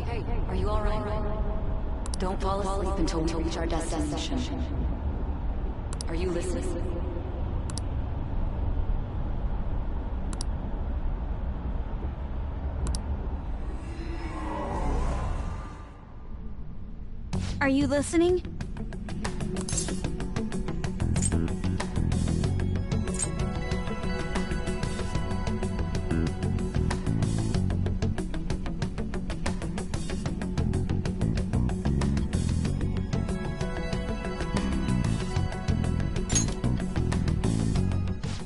are you alright? Don't fall asleep until we reach our destination. Are you listening? Are you listening?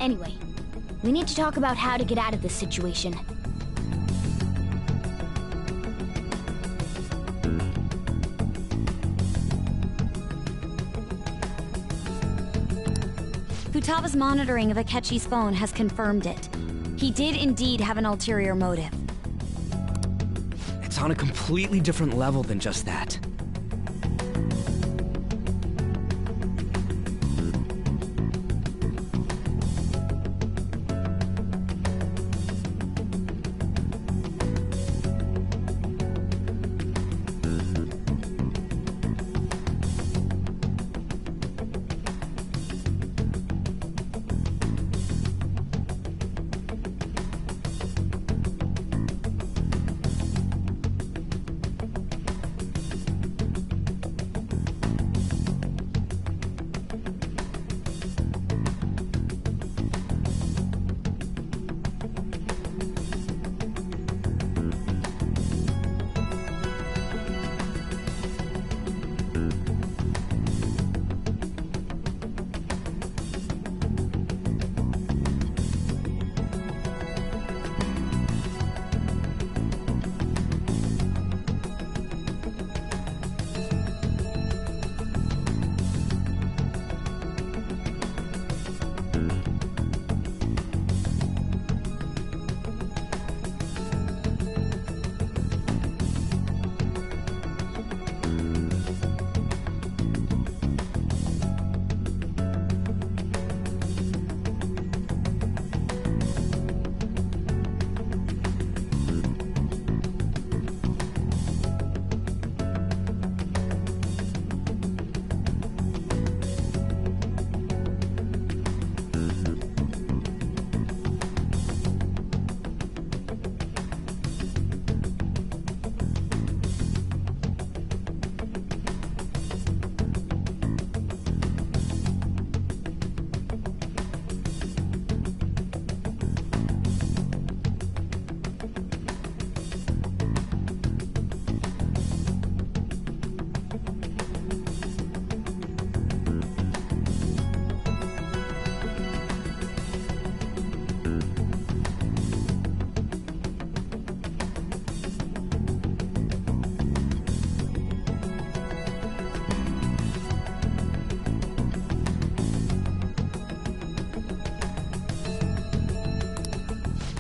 Anyway, we need to talk about how to get out of this situation. Futaba's monitoring of Akechi's phone has confirmed it. He did indeed have an ulterior motive. It's on a completely different level than just that.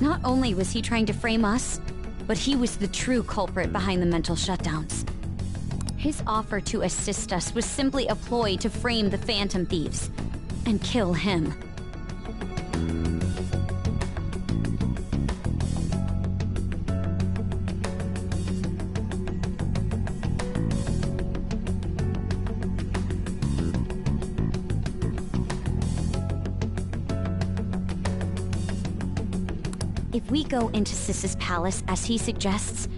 Not only was he trying to frame us, but he was the true culprit behind the mental shutdowns. His offer to assist us was simply a ploy to frame the Phantom Thieves and kill him. If we go into Sis's palace as he suggests,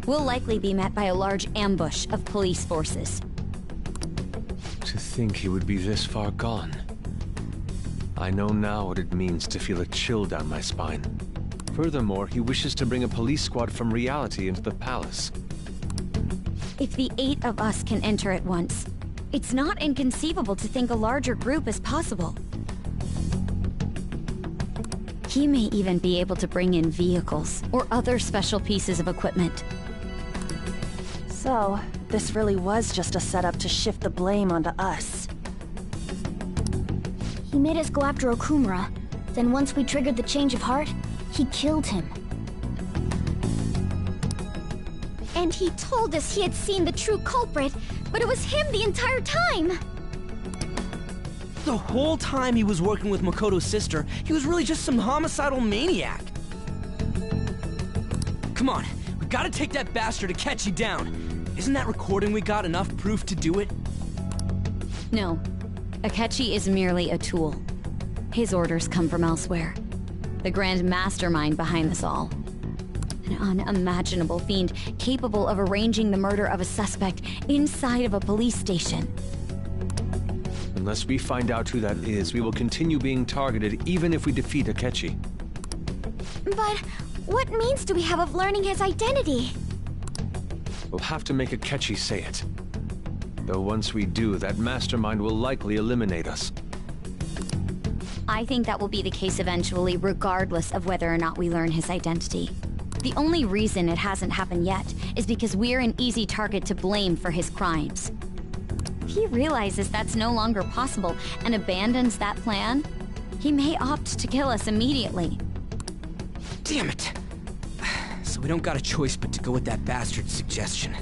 we'll likely be met by a large ambush of police forces. To think he would be this far gone. I know now what it means to feel a chill down my spine. Furthermore, he wishes to bring a police squad from reality into the palace. If the 8 of us can enter at once, it's not inconceivable to think a larger group is possible. He may even be able to bring in vehicles or other special pieces of equipment. So, this really was just a setup to shift the blame onto us. He made us go after Okumura. Then once we triggered the change of heart, he killed him. And he told us he had seen the true culprit, but it was him the entire time! The whole time he was working with Makoto's sister, he was really just some homicidal maniac. Come on, we gotta take that bastard Akechi down. Isn't that recording we got enough proof to do it? No. Akechi is merely a tool. His orders come from elsewhere. The grand mastermind behind this all. An unimaginable fiend capable of arranging the murder of a suspect inside of a police station. Unless we find out who that is, we will continue being targeted even if we defeat Akechi. But what means do we have of learning his identity? We'll have to make Akechi say it. Though once we do, that mastermind will likely eliminate us. I think that will be the case eventually, regardless of whether or not we learn his identity. The only reason it hasn't happened yet is because we're an easy target to blame for his crimes. If he realizes that's no longer possible and abandons that plan, he may opt to kill us immediately. Damn it. So we don't got a choice but to go with that bastard's suggestion.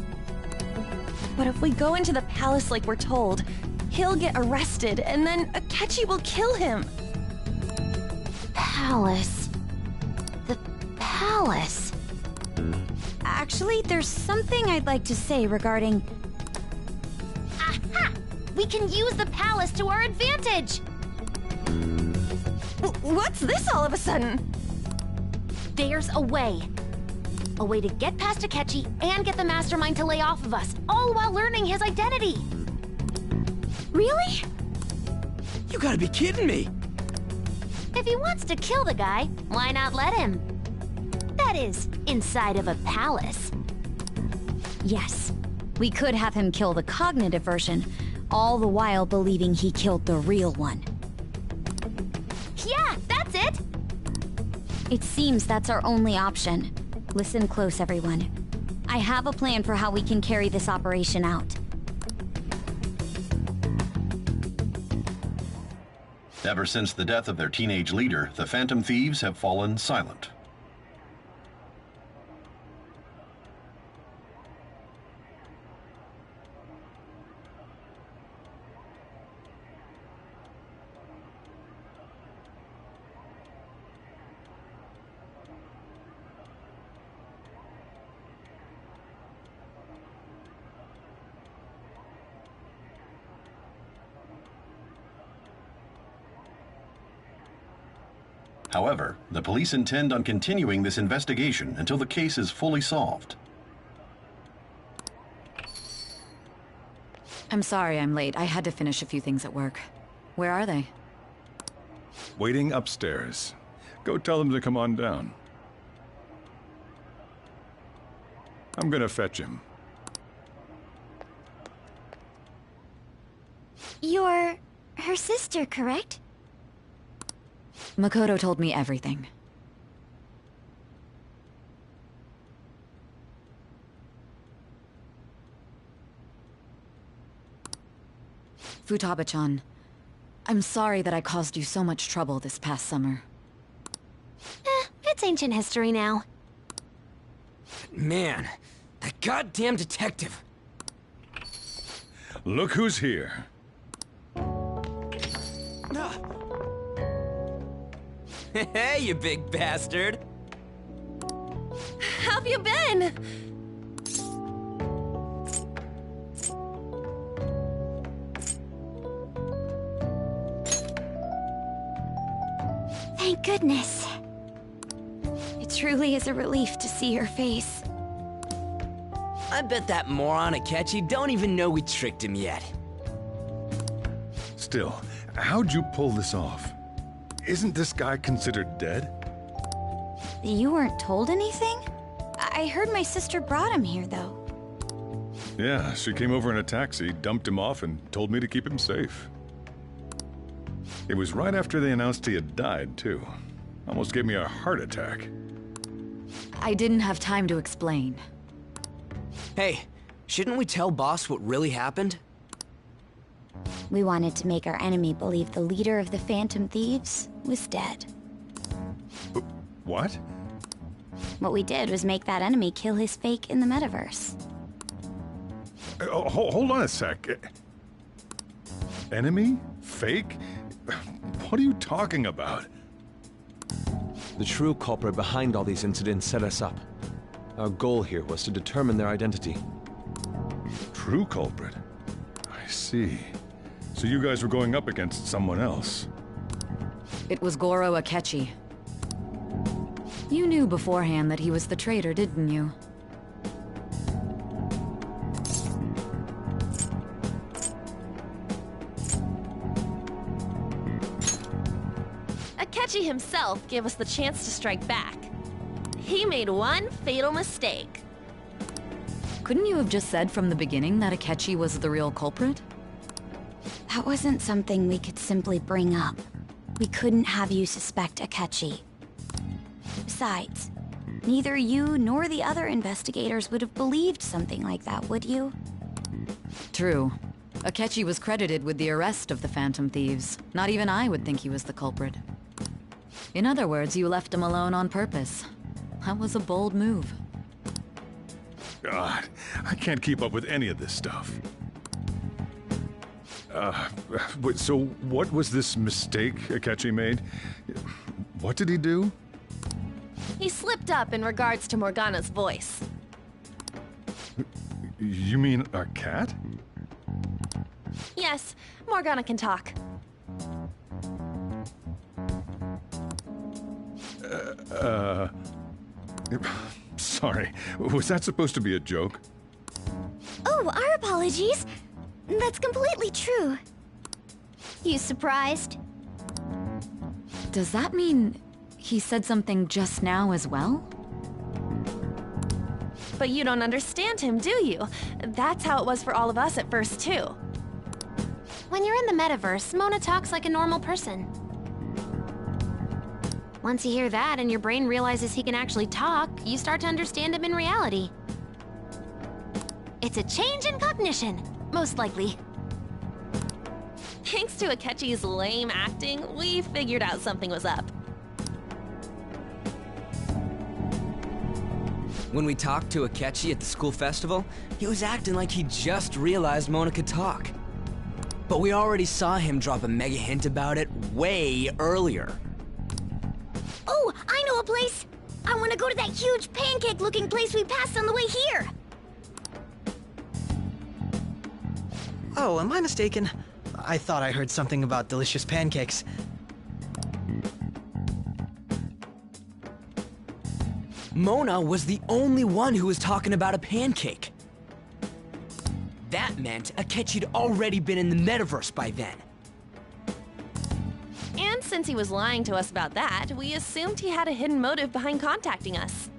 But if we go into the palace like we're told, he'll get arrested, and then Akechi will kill him. Palace. The palace. Actually, there's something I'd like to say regarding... Aha! We can use the palace to our advantage! What's this all of a sudden? There's a way. A way to get past Akechi and get the mastermind to lay off of us, all while learning his identity. Really? You gotta be kidding me! If he wants to kill the guy, why not let him? That is, inside of a palace. Yes, we could have him kill the cognitive version, all the while believing he killed the real one. Yeah, that's it! It seems that's our only option. Listen close, everyone. I have a plan for how we can carry this operation out. Ever since the death of their teenage leader, the Phantom Thieves have fallen silent. However, the police intend on continuing this investigation until the case is fully solved. I'm sorry I'm late. I had to finish a few things at work. Where are they? Waiting upstairs. Go tell them to come on down. I'm gonna fetch him. You're her sister, correct? Makoto told me everything. Futaba-chan, I'm sorry that I caused you so much trouble this past summer. It's ancient history now. Man, that goddamn detective. Look who's here. Hey, you big bastard! How have you been? Thank goodness. It truly is a relief to see your face. I bet that moron Akechi don't even know we tricked him yet. Still, how'd you pull this off? Isn't this guy considered dead? You weren't told anything? I heard my sister brought him here, though. Yeah, she came over in a taxi, dumped him off, and told me to keep him safe. It was right after they announced he had died, too. Almost gave me a heart attack. I didn't have time to explain. Hey, shouldn't we tell Boss what really happened? We wanted to make our enemy believe the leader of the Phantom Thieves was dead. What? What we did was make that enemy kill his fake in the metaverse. Hold on a sec. Enemy? Fake? What are you talking about? The true culprit behind all these incidents set us up. Our goal here was to determine their identity. True culprit? I see. So you guys were going up against someone else. It was Goro Akechi. You knew beforehand that he was the traitor, didn't you? Akechi himself gave us the chance to strike back. He made one fatal mistake. Couldn't you have just said from the beginning that Akechi was the real culprit? That wasn't something we could simply bring up. We couldn't have you suspect Akechi. Besides, neither you nor the other investigators would have believed something like that, would you? True. Akechi was credited with the arrest of the Phantom Thieves. Not even I would think he was the culprit. In other words, you left him alone on purpose. That was a bold move. God, I can't keep up with any of this stuff. So what was this mistake Akechi made? What did he do? He slipped up in regards to Morgana's voice. You mean a cat? Yes, Morgana can talk. Sorry, was that supposed to be a joke? Oh, our apologies. That's completely true. You surprised? Does that mean he said something just now as well? But you don't understand him, do you? That's how it was for all of us at first, too. When you're in the metaverse, Mona talks like a normal person. Once you hear that and your brain realizes he can actually talk, you start to understand him in reality. It's a change in cognition, most likely. Thanks to Akechi's lame acting, we figured out something was up. When we talked to Akechi at the school festival, he was acting like he just realized Mona could talk. But we already saw him drop a mega hint about it way earlier. Oh, I know a place! I want to go to that huge pancake-looking place we passed on the way here! Oh, am I mistaken? I thought I heard something about delicious pancakes. Mona was the only one who was talking about a pancake. That meant Akechi'd already been in the metaverse by then. And since he was lying to us about that, we assumed he had a hidden motive behind contacting us.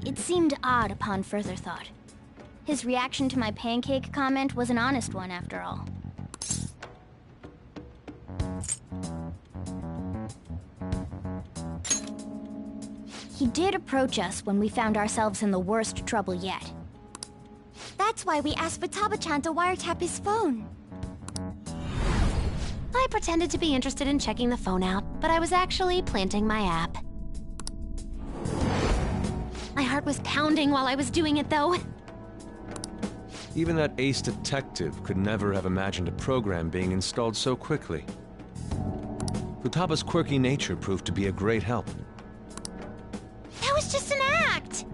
It seemed odd upon further thought. His reaction to my pancake comment was an honest one, after all. He did approach us when we found ourselves in the worst trouble yet. That's why we asked Futaba-chan to wiretap his phone. I pretended to be interested in checking the phone out, but I was actually planting my app. My heart was pounding while I was doing it, though. Even that ace detective could never have imagined a program being installed so quickly. Futaba's quirky nature proved to be a great help. That was just an act!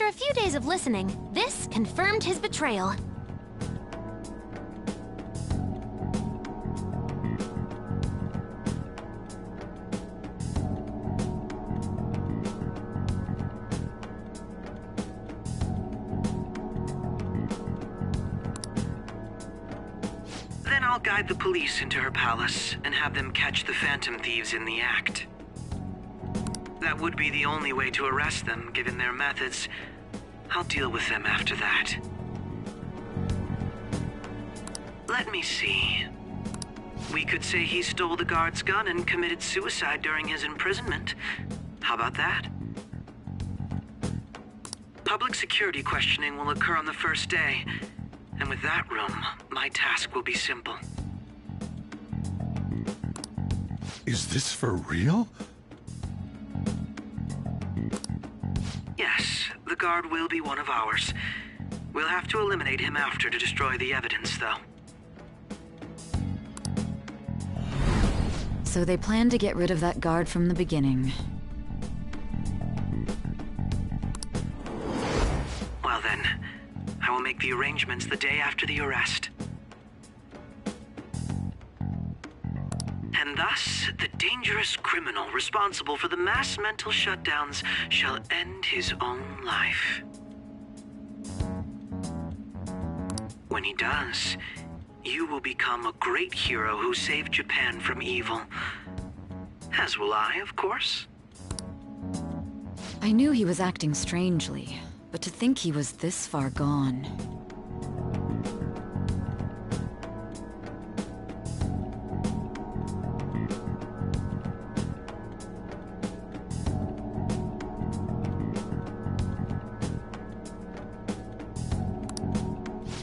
After a few days of listening, this confirmed his betrayal. Then I'll guide the police into her palace and have them catch the Phantom Thieves in the act. That would be the only way to arrest them, given their methods. I'll deal with them after that. Let me see. We could say he stole the guard's gun and committed suicide during his imprisonment. How about that? Public security questioning will occur on the first day, and with that room, my task will be simple. Is this for real? Yes, the guard will be one of ours. We'll have to eliminate him after to destroy the evidence, though. So they planned to get rid of that guard from the beginning. Well then, I will make the arrangements the day after the arrest. And thus, the dangerous criminal responsible for the mass mental shutdowns shall end his own life. When he does, you will become a great hero who saved Japan from evil. As will I, of course. I knew he was acting strangely, but to think he was this far gone.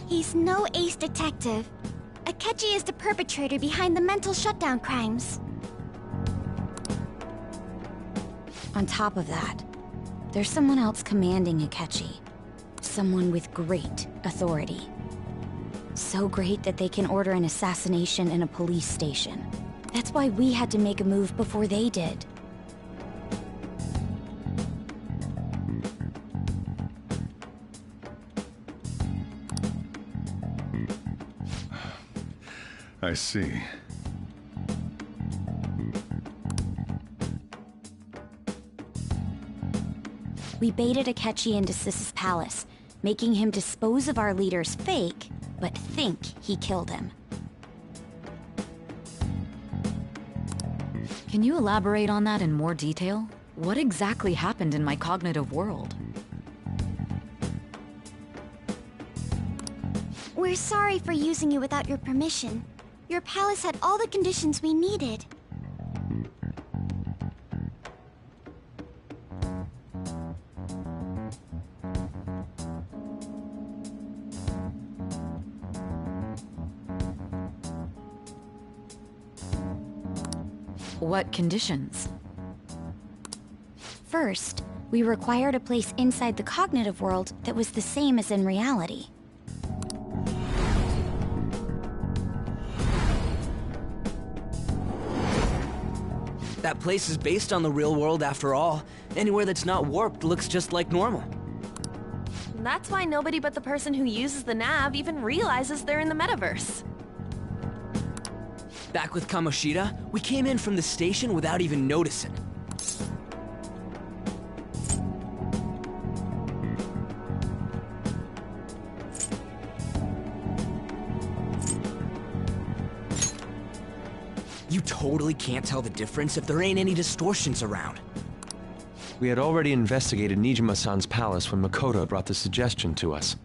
He's no ace detective. Akechi is the perpetrator behind the mental shutdown crimes. On top of that, there's someone else commanding Akechi. Someone with great authority. So great that they can order an assassination in a police station. That's why we had to make a move before they did. I see. We baited Akechi into Sis's palace, making him dispose of our leader's fake, but think he killed him. Can you elaborate on that in more detail? What exactly happened in my cognitive world? We're sorry for using you without your permission. Your palace had all the conditions we needed. What conditions? First, we required a place inside the cognitive world that was the same as in reality. That place is based on the real world after all. Anywhere that's not warped looks just like normal. That's why nobody but the person who uses the nav even realizes they're in the metaverse. Back with Kamoshida, we came in from the station without even noticing. You totally can't tell the difference if there ain't any distortions around. We had already investigated Nijima-san's palace when Makoto brought the suggestion to us.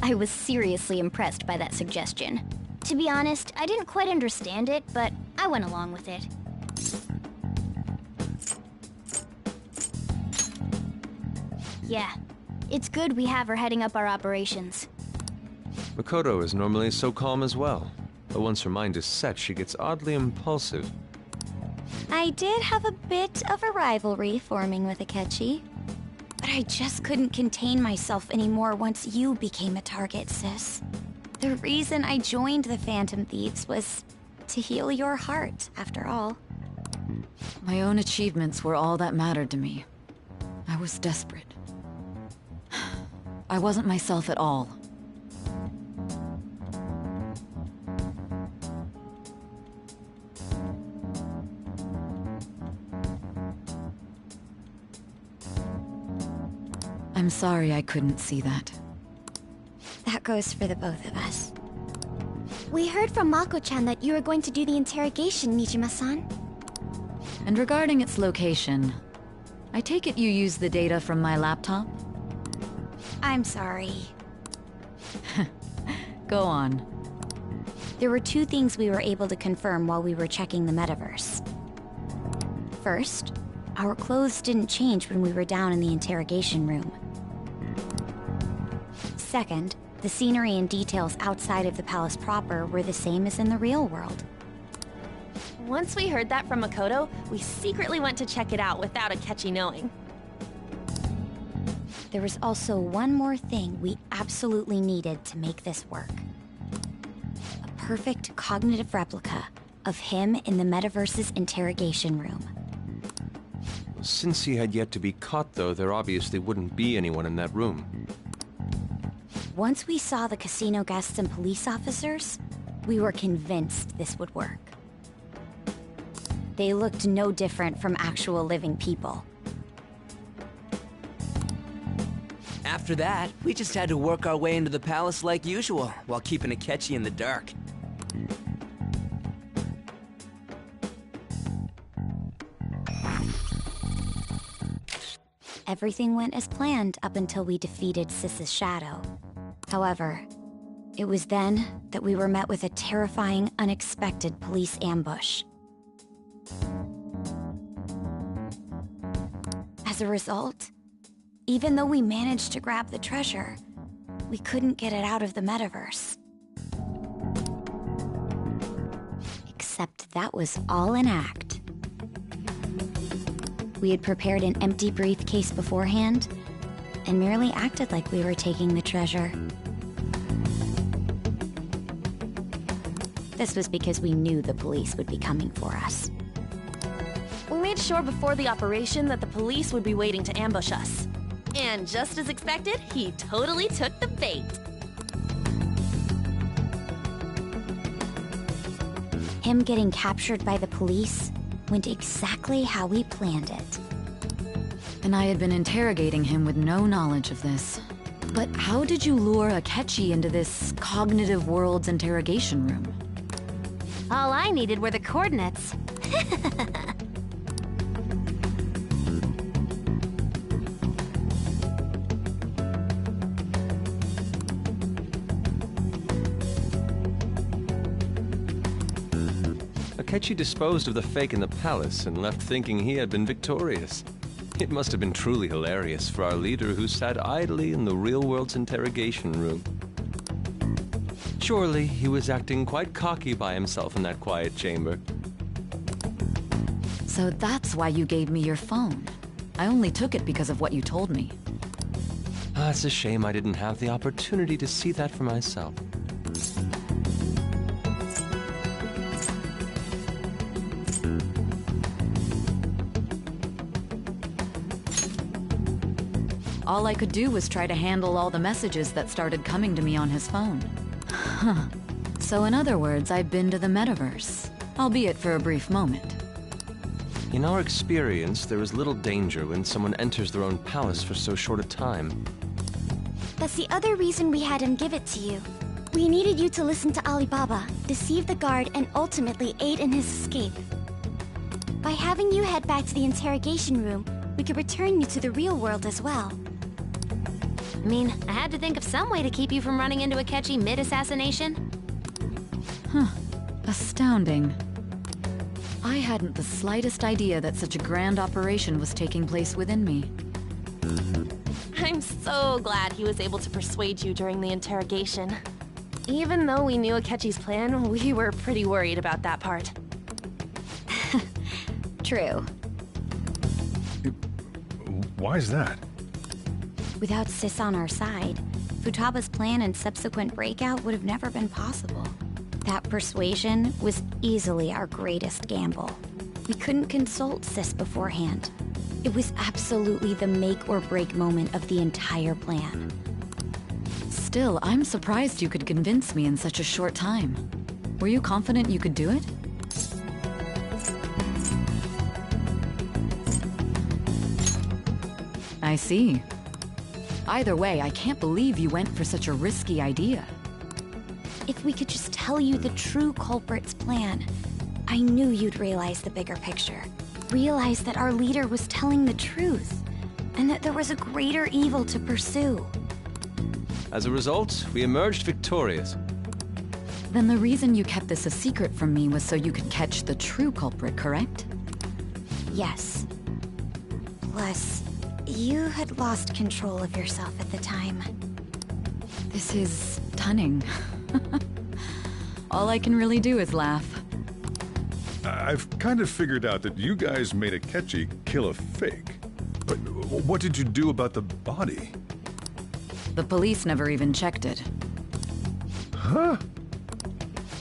I was seriously impressed by that suggestion. To be honest, I didn't quite understand it, but I went along with it. Yeah, it's good we have her heading up our operations. Makoto is normally so calm as well, but once her mind is set, she gets oddly impulsive. I did have a bit of a rivalry forming with Akechi, but I just couldn't contain myself anymore once you became a target, sis. The reason I joined the Phantom Thieves was to heal your heart, after all. My own achievements were all that mattered to me. I was desperate. I wasn't myself at all. I'm sorry I couldn't see that. That goes for the both of us. We heard from Mako-chan that you were going to do the interrogation, Nijima-san. And regarding its location, I take it you used the data from my laptop? I'm sorry. Go on. There were two things we were able to confirm while we were checking the metaverse. First, our clothes didn't change when we were down in the interrogation room. Second, the scenery and details outside of the palace proper were the same as in the real world. Once we heard that from Makoto, we secretly went to check it out without Akechi knowing. There was also one more thing we absolutely needed to make this work. A perfect cognitive replica of him in the metaverse's interrogation room. Since he had yet to be caught, though, there obviously wouldn't be anyone in that room. Once we saw the casino guests and police officers, we were convinced this would work. They looked no different from actual living people. After that, we just had to work our way into the palace like usual, while keeping Akechi in the dark. Everything went as planned up until we defeated Sis's shadow. However, it was then that we were met with a terrifying, unexpected police ambush. As a result, even though we managed to grab the treasure, we couldn't get it out of the metaverse. Except that was all an act. We had prepared an empty briefcase beforehand, and merely acted like we were taking the treasure. This was because we knew the police would be coming for us. We made sure before the operation that the police would be waiting to ambush us. And just as expected, he totally took the bait. Him getting captured by the police went exactly how we planned it. And I had been interrogating him with no knowledge of this. But how did you lure Akechi into this cognitive world's interrogation room? All I needed were the coordinates. Akechi disposed of the fake in the palace and left thinking he had been victorious. It must have been truly hilarious for our leader who sat idly in the real world's interrogation room. Surely he was acting quite cocky by himself in that quiet chamber. So that's why you gave me your phone. I only took it because of what you told me. It's a shame I didn't have the opportunity to see that for myself. All I could do was try to handle all the messages that started coming to me on his phone. Huh. So in other words, I've been to the metaverse, albeit for a brief moment. In our experience, there is little danger when someone enters their own palace for so short a time. That's the other reason we had him give it to you. We needed you to listen to Alibaba, deceive the guard, and ultimately aid in his escape. By having you head back to the interrogation room, we could return you to the real world as well. I mean, I had to think of some way to keep you from running into Akechi mid-assassination. Huh. Astounding. I hadn't the slightest idea that such a grand operation was taking place within me. I'm so glad he was able to persuade you during the interrogation. Even though we knew Akechi's plan, we were pretty worried about that part. True. Why is that? Without Sis on our side, Futaba's plan and subsequent breakout would have never been possible. That persuasion was easily our greatest gamble. We couldn't consult Sis beforehand. It was absolutely the make or break moment of the entire plan. Still, I'm surprised you could convince me in such a short time. Were you confident you could do it? I see. Either way, I can't believe you went for such a risky idea. If we could just tell you the true culprit's plan, I knew you'd realize the bigger picture. Realize that our leader was telling the truth, and that there was a greater evil to pursue. As a result, we emerged victorious. Then the reason you kept this a secret from me was so you could catch the true culprit, correct? Yes. Plus, you had lost control of yourself at the time. This is stunning. All I can really do is laugh. I've kind of figured out that you guys made Akechi kill a fake. But what did you do about the body? The police never even checked it. Huh?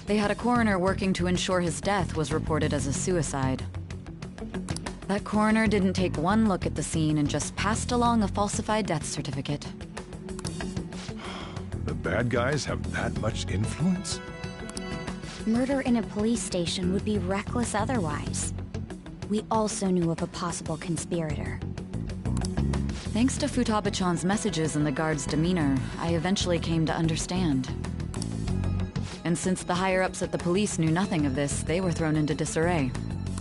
They had a coroner working to ensure his death was reported as a suicide. That coroner didn't take one look at the scene and just passed along a falsified death certificate. The bad guys have that much influence? Murder in a police station would be reckless otherwise. We also knew of a possible conspirator. Thanks to Futaba-chan's messages and the guard's demeanor, I eventually came to understand. And since the higher-ups at the police knew nothing of this, they were thrown into disarray.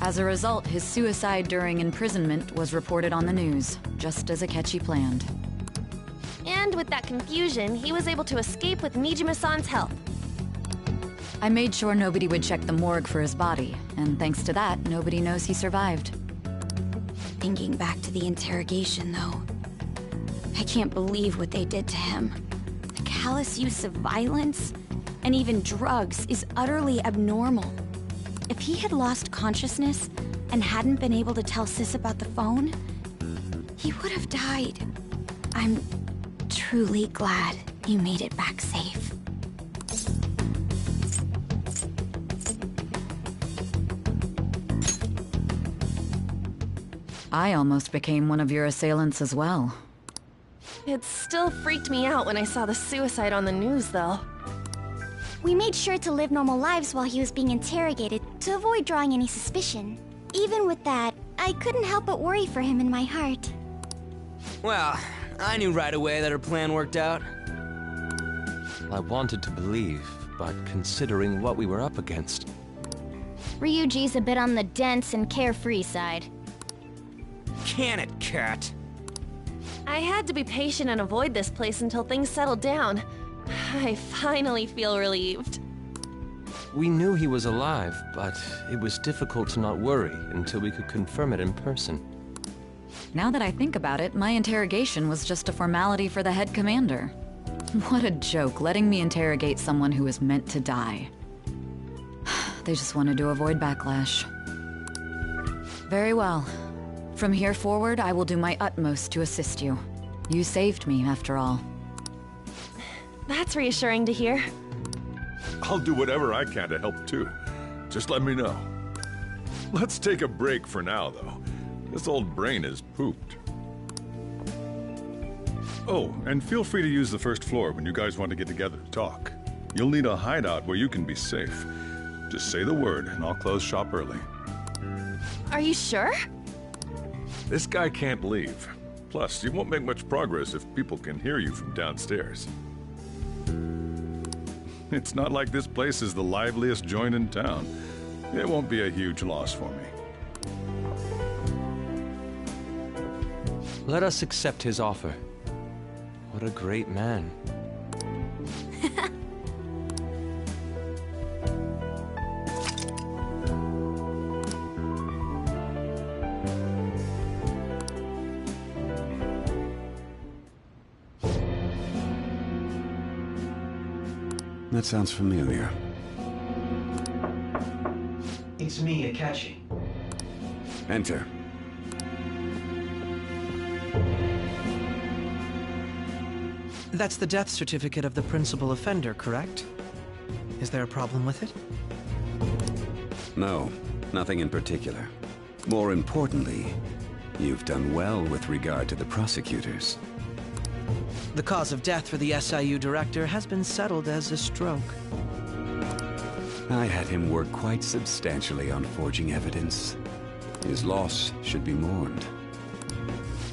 As a result, his suicide during imprisonment was reported on the news, just as Akechi planned. And with that confusion, he was able to escape with Mijima-san's help. I made sure nobody would check the morgue for his body, and thanks to that, nobody knows he survived. Thinking back to the interrogation, though, I can't believe what they did to him. The callous use of violence, and even drugs, is utterly abnormal. If he had lost consciousness and hadn't been able to tell Sis about the phone, he would have died. I'm truly glad you made it back safe. I almost became one of your assailants as well. It still freaked me out when I saw the suicide on the news, though. We made sure to live normal lives while he was being interrogated to avoid drawing any suspicion. Even with that, I couldn't help but worry for him in my heart. Well, I knew right away that her plan worked out. I wanted to believe, but considering what we were up against... Ryuji's a bit on the dense and carefree side. Can it, Cat? I had to be patient and avoid this place until things settled down. I finally feel relieved. We knew he was alive, but it was difficult to not worry until we could confirm it in person. Now that I think about it, my interrogation was just a formality for the head commander. What a joke, letting me interrogate someone who was meant to die. They just wanted to avoid backlash. Very well. From here forward, I will do my utmost to assist you. You saved me, after all. That's reassuring to hear. I'll do whatever I can to help too. Just let me know. Let's take a break for now, though. This old brain is pooped. Oh, and feel free to use the first floor when you guys want to get together to talk. You'll need a hideout where you can be safe. Just say the word, and I'll close shop early. Are you sure? This guy can't leave. Plus, you won't make much progress if people can hear you from downstairs. It's not like this place is the liveliest joint in town. It won't be a huge loss for me. Let us accept his offer. What a great man. That sounds familiar. It's me, Akechi. Enter. That's the death certificate of the principal offender, correct? Is there a problem with it? No, nothing in particular. More importantly, you've done well with regard to the prosecutors. The cause of death for the SIU director has been settled as a stroke. I had him work quite substantially on forging evidence. His loss should be mourned.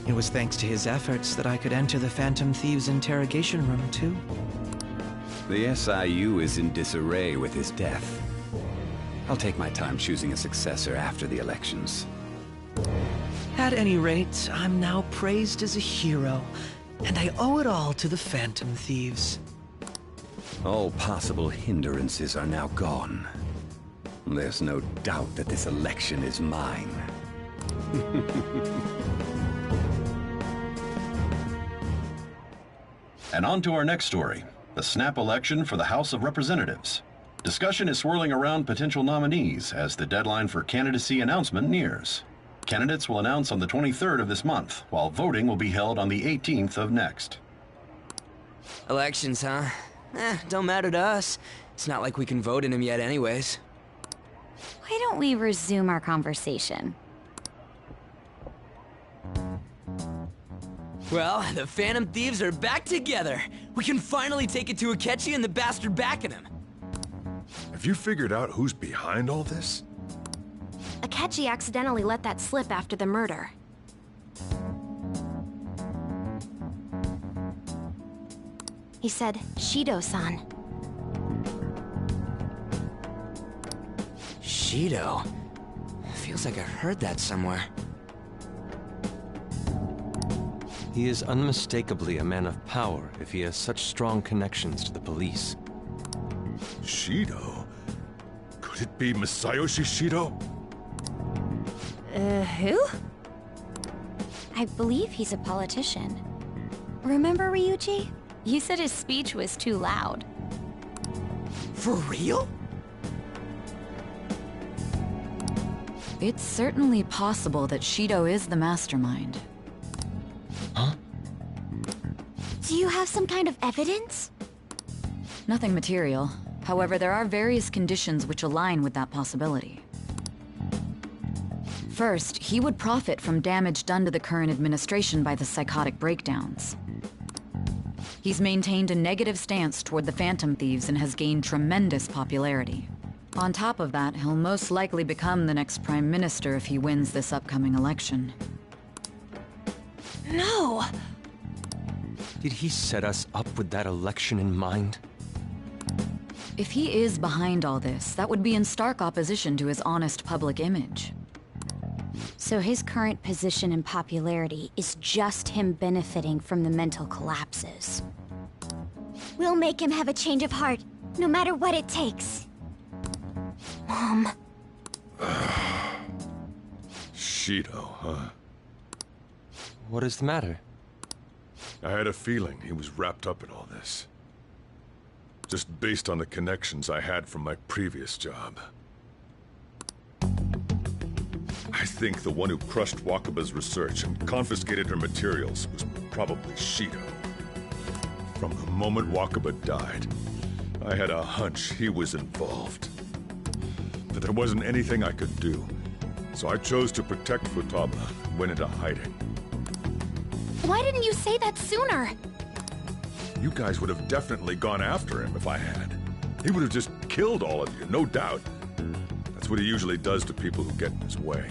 It was thanks to his efforts that I could enter the Phantom Thieves' interrogation room, too. The SIU is in disarray with his death. I'll take my time choosing a successor after the elections. At any rate, I'm now praised as a hero, and I owe it all to the Phantom Thieves. All possible hindrances are now gone. There's no doubt that this election is mine. And on to our next story, the snap election for the House of Representatives. Discussion is swirling around potential nominees as the deadline for candidacy announcement nears. Candidates will announce on the 23rd of this month, while voting will be held on the 18th of next. Elections, huh? Don't matter to us. It's not like we can vote in them yet anyways. Why don't we resume our conversation? Well, the Phantom Thieves are back together. We can finally take it to Akechi and the bastard backing him. Have you figured out who's behind all this? Akechi accidentally let that slip after the murder. He said, Shido-san. Shido? Feels like I heard that somewhere. He is unmistakably a man of power if he has such strong connections to the police. Shido? Could it be Masayoshi Shido? Who? I believe he's a politician. Remember, Ryuji? You said his speech was too loud. For real? It's certainly possible that Shido is the mastermind. Huh? Do you have some kind of evidence? Nothing material. However, there are various conditions which align with that possibility. First, he would profit from damage done to the current administration by the psychotic breakdowns. He's maintained a negative stance toward the Phantom Thieves and has gained tremendous popularity. On top of that, he'll most likely become the next Prime Minister if he wins this upcoming election. No! Did he set us up with that election in mind? If he is behind all this, that would be in stark opposition to his honest public image. So his current position and popularity is just him benefiting from the mental collapses. We'll make him have a change of heart, no matter what it takes. Mom. Shido, huh? What is the matter? I had a feeling he was wrapped up in all this. Just based on the connections I had from my previous job. I think the one who crushed Wakaba's research and confiscated her materials was probably Shido. From the moment Wakaba died, I had a hunch he was involved. But there wasn't anything I could do, so I chose to protect Futaba and went into hiding. Why didn't you say that sooner? You guys would have definitely gone after him if I had. He would have just killed all of you, no doubt. That's what he usually does to people who get in his way.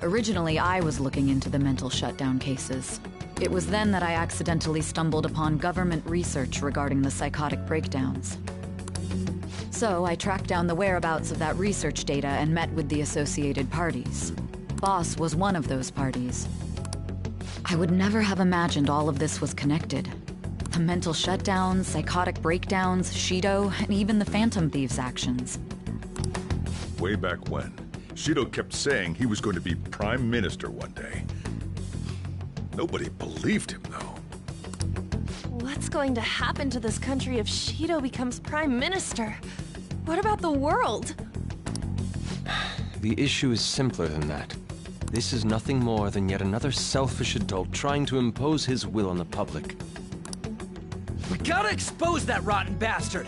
Originally, I was looking into the mental shutdown cases. It was then that I accidentally stumbled upon government research regarding the psychotic breakdowns. So I tracked down the whereabouts of that research data and met with the associated parties. Boss was one of those parties. I would never have imagined all of this was connected. The mental shutdowns, psychotic breakdowns, Shido, and even the Phantom Thieves' actions. Way back when, Shido kept saying he was going to be Prime Minister one day. Nobody believed him, though. What's going to happen to this country if Shido becomes Prime Minister? What about the world? The issue is simpler than that. This is nothing more than yet another selfish adult trying to impose his will on the public. We gotta expose that rotten bastard!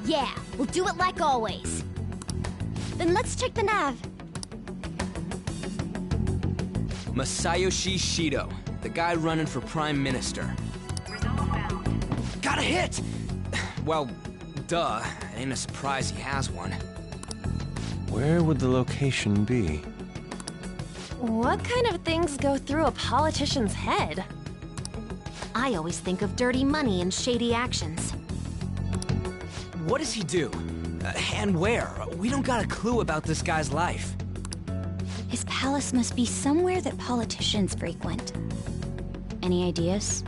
Yeah, we'll do it like always. Then let's check the nav. Masayoshi Shido, the guy running for Prime Minister. Got a hit! Well, duh. It ain't a surprise he has one. Where would the location be? What kind of things go through a politician's head? I always think of dirty money and shady actions. What does he do? And where? We don't got a clue about this guy's life. His palace must be somewhere that politicians frequent. Any ideas?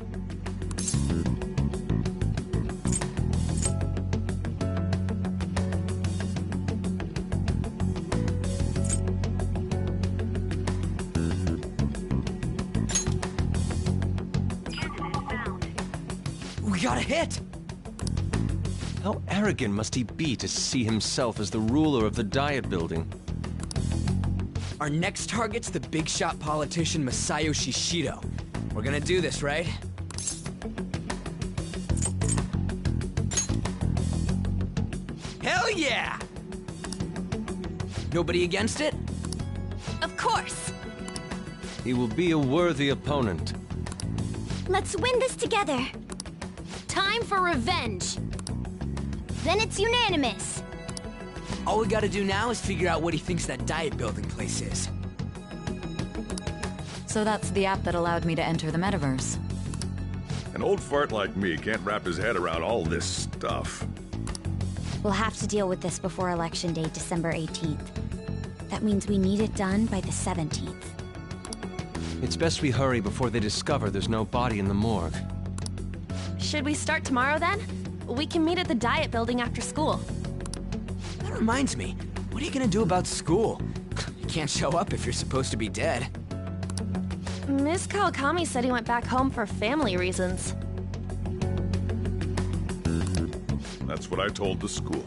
We got a hit! How arrogant must he be to see himself as the ruler of the Diet Building? Our next target's the big shot politician Masayoshi Shido. We're gonna do this, right? Hell yeah! Nobody against it? Of course! He will be a worthy opponent. Let's win this together. Time for revenge! Then it's unanimous! All we gotta do now is figure out what he thinks that Diet Building place is. So that's the app that allowed me to enter the metaverse. An old fart like me can't wrap his head around all this stuff. We'll have to deal with this before Election Day, December 18th. That means we need it done by the 17th. It's best we hurry before they discover there's no body in the morgue. Should we start tomorrow then? We can meet at the Diet Building after school. That reminds me, what are you gonna do about school? You can't show up if you're supposed to be dead. Miss Kawakami said he went back home for family reasons. That's what I told the school.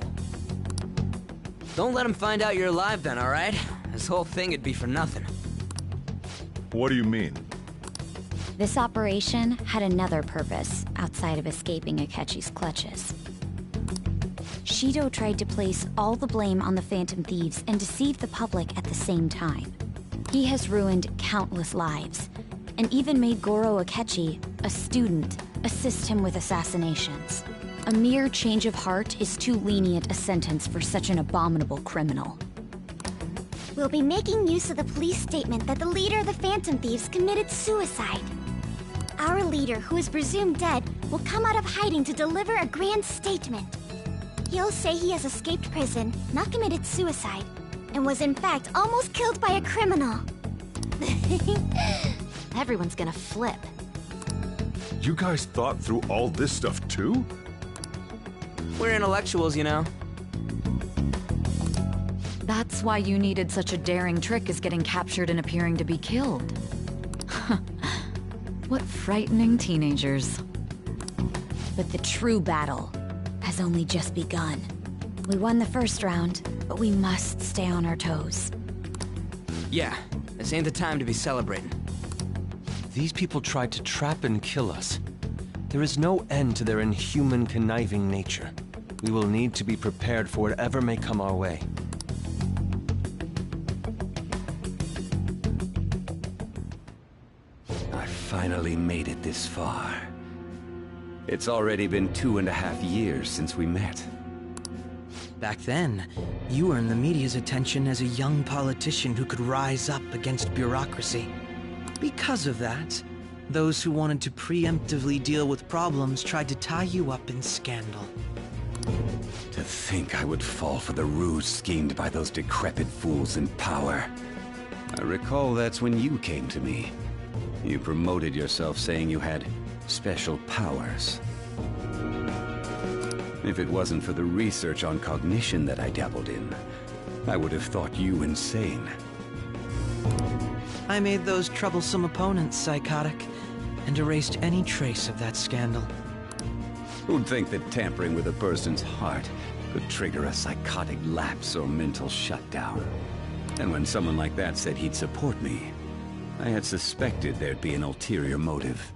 Don't let him find out you're alive then, alright? This whole thing would be for nothing. What do you mean? This operation had another purpose outside of escaping Akechi's clutches. Shido tried to place all the blame on the Phantom Thieves and deceive the public at the same time. He has ruined countless lives, and even made Goro Akechi, a student, assist him with assassinations. A mere change of heart is too lenient a sentence for such an abominable criminal. We'll be making use of the police statement that the leader of the Phantom Thieves committed suicide. Our leader, who is presumed dead, will come out of hiding to deliver a grand statement. He'll say he has escaped prison, not committed suicide, and was in fact almost killed by a criminal. Everyone's gonna flip. You guys thought through all this stuff too? We're intellectuals, you know. That's why you needed such a daring trick as getting captured and appearing to be killed. What frightening teenagers. But the true battle has only just begun. We won the first round, but we must stay on our toes. Yeah, this ain't the time to be celebrating. These people tried to trap and kill us. There is no end to their inhuman, conniving nature. We will need to be prepared for whatever may come our way. I finally made it this far. It's already been 2.5 years since we met. Back then, you earned the media's attention as a young politician who could rise up against bureaucracy. Because of that, those who wanted to preemptively deal with problems tried to tie you up in scandal. To think I would fall for the ruse schemed by those decrepit fools in power. I recall that's when you came to me. You promoted yourself saying you had special powers. If it wasn't for the research on cognition that I dabbled in, I would have thought you insane. I made those troublesome opponents psychotic, and erased any trace of that scandal. Who'd think that tampering with a person's heart could trigger a psychotic lapse or mental shutdown? And when someone like that said he'd support me, I had suspected there'd be an ulterior motive.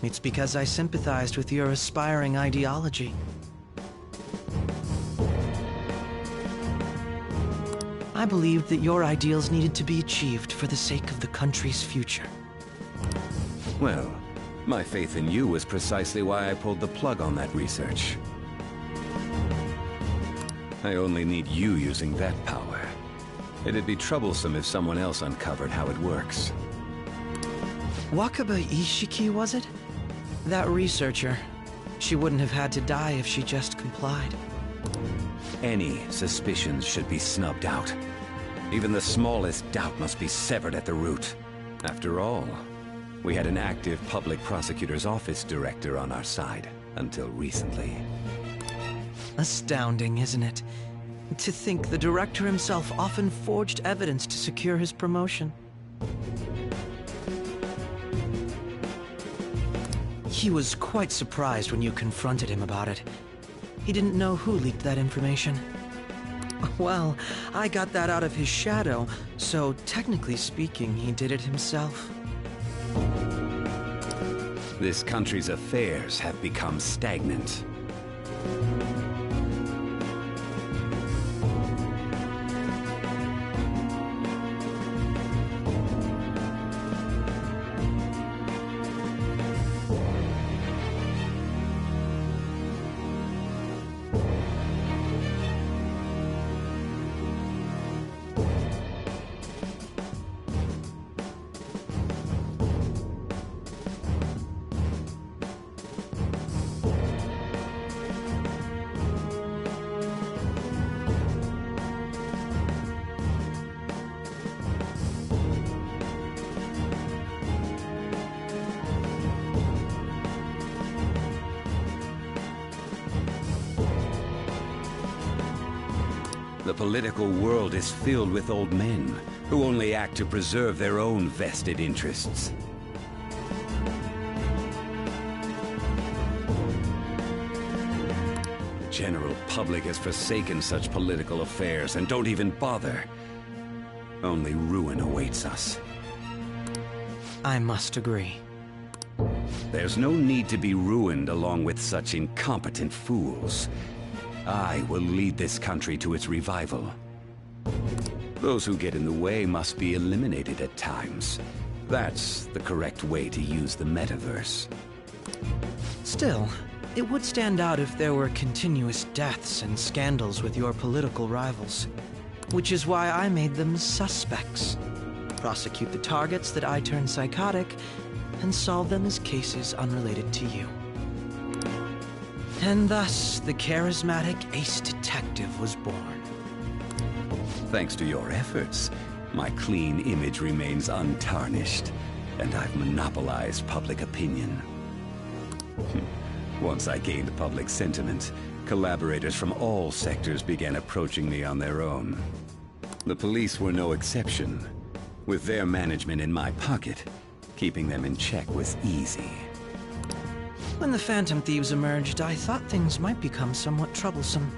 It's because I sympathized with your aspiring ideology. I believed that your ideals needed to be achieved for the sake of the country's future. Well, my faith in you was precisely why I pulled the plug on that research. I only need you using that power. It'd be troublesome if someone else uncovered how it works. Wakaba Ishiki, was it? That researcher. She wouldn't have had to die if she just complied. Any suspicions should be snubbed out. Even the smallest doubt must be severed at the root. After all, we had an active public prosecutor's office director on our side, until recently. Astounding, isn't it? To think the director himself often forged evidence to secure his promotion. He was quite surprised when you confronted him about it. He didn't know who leaked that information. Well, I got that out of his shadow, so technically speaking, he did it himself. This country's affairs have become stagnant. The political world is filled with old men who only act to preserve their own vested interests. The general public has forsaken such political affairs and don't even bother. Only ruin awaits us. I must agree. There's no need to be ruined along with such incompetent fools. I will lead this country to its revival. Those who get in the way must be eliminated at times. That's the correct way to use the metaverse. Still, it would stand out if there were continuous deaths and scandals with your political rivals. Which is why I made them suspects. Prosecute the targets that I turn psychotic, and solve them as cases unrelated to you. And thus, the charismatic ace detective was born. Thanks to your efforts, my clean image remains untarnished, and I've monopolized public opinion. Once I gained public sentiment, collaborators from all sectors began approaching me on their own. The police were no exception. With their management in my pocket, keeping them in check was easy. When the Phantom Thieves emerged, I thought things might become somewhat troublesome.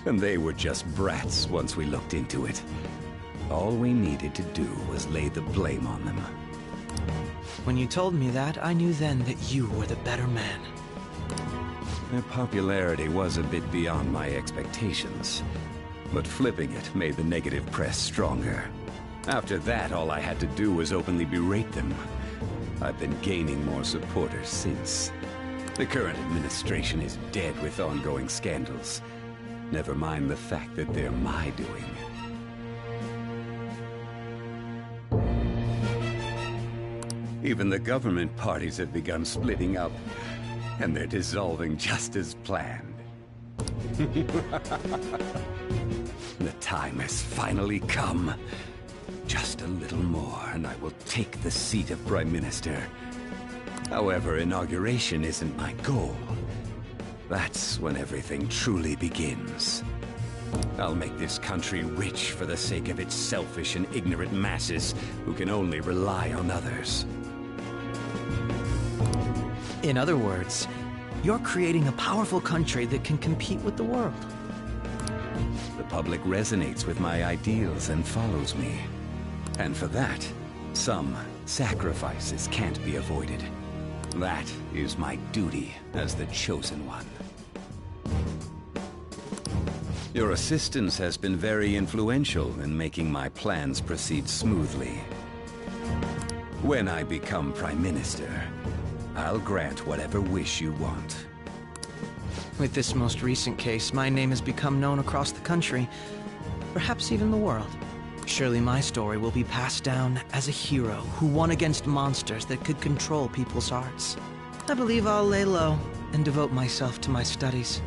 And they were just brats once we looked into it. All we needed to do was lay the blame on them. When you told me that, I knew then that you were the better man. Their popularity was a bit beyond my expectations, but flipping it made the negative press stronger. After that, all I had to do was openly berate them. I've been gaining more supporters since. The current administration is dead with ongoing scandals. Never mind the fact that they're my doing. Even the government parties have begun splitting up, and they're dissolving just as planned. The time has finally come. Just a little more, and I will take the seat of Prime Minister. However, inauguration isn't my goal. That's when everything truly begins. I'll make this country rich for the sake of its selfish and ignorant masses who can only rely on others. In other words, you're creating a powerful country that can compete with the world. The public resonates with my ideals and follows me. And for that, some sacrifices can't be avoided. That is my duty as the Chosen One. Your assistance has been very influential in making my plans proceed smoothly. When I become Prime Minister, I'll grant whatever wish you want. With this most recent case, my name has become known across the country, perhaps even the world. Surely my story will be passed down as a hero who won against monsters that could control people's hearts. I believe I'll lay low and devote myself to my studies.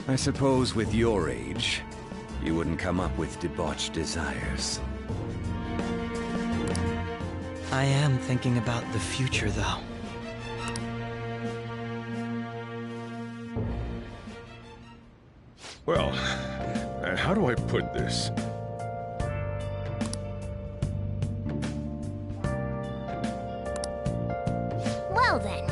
I suppose with your age, you wouldn't come up with debauched desires. I am thinking about the future, though. Well, how do I put this? Well then.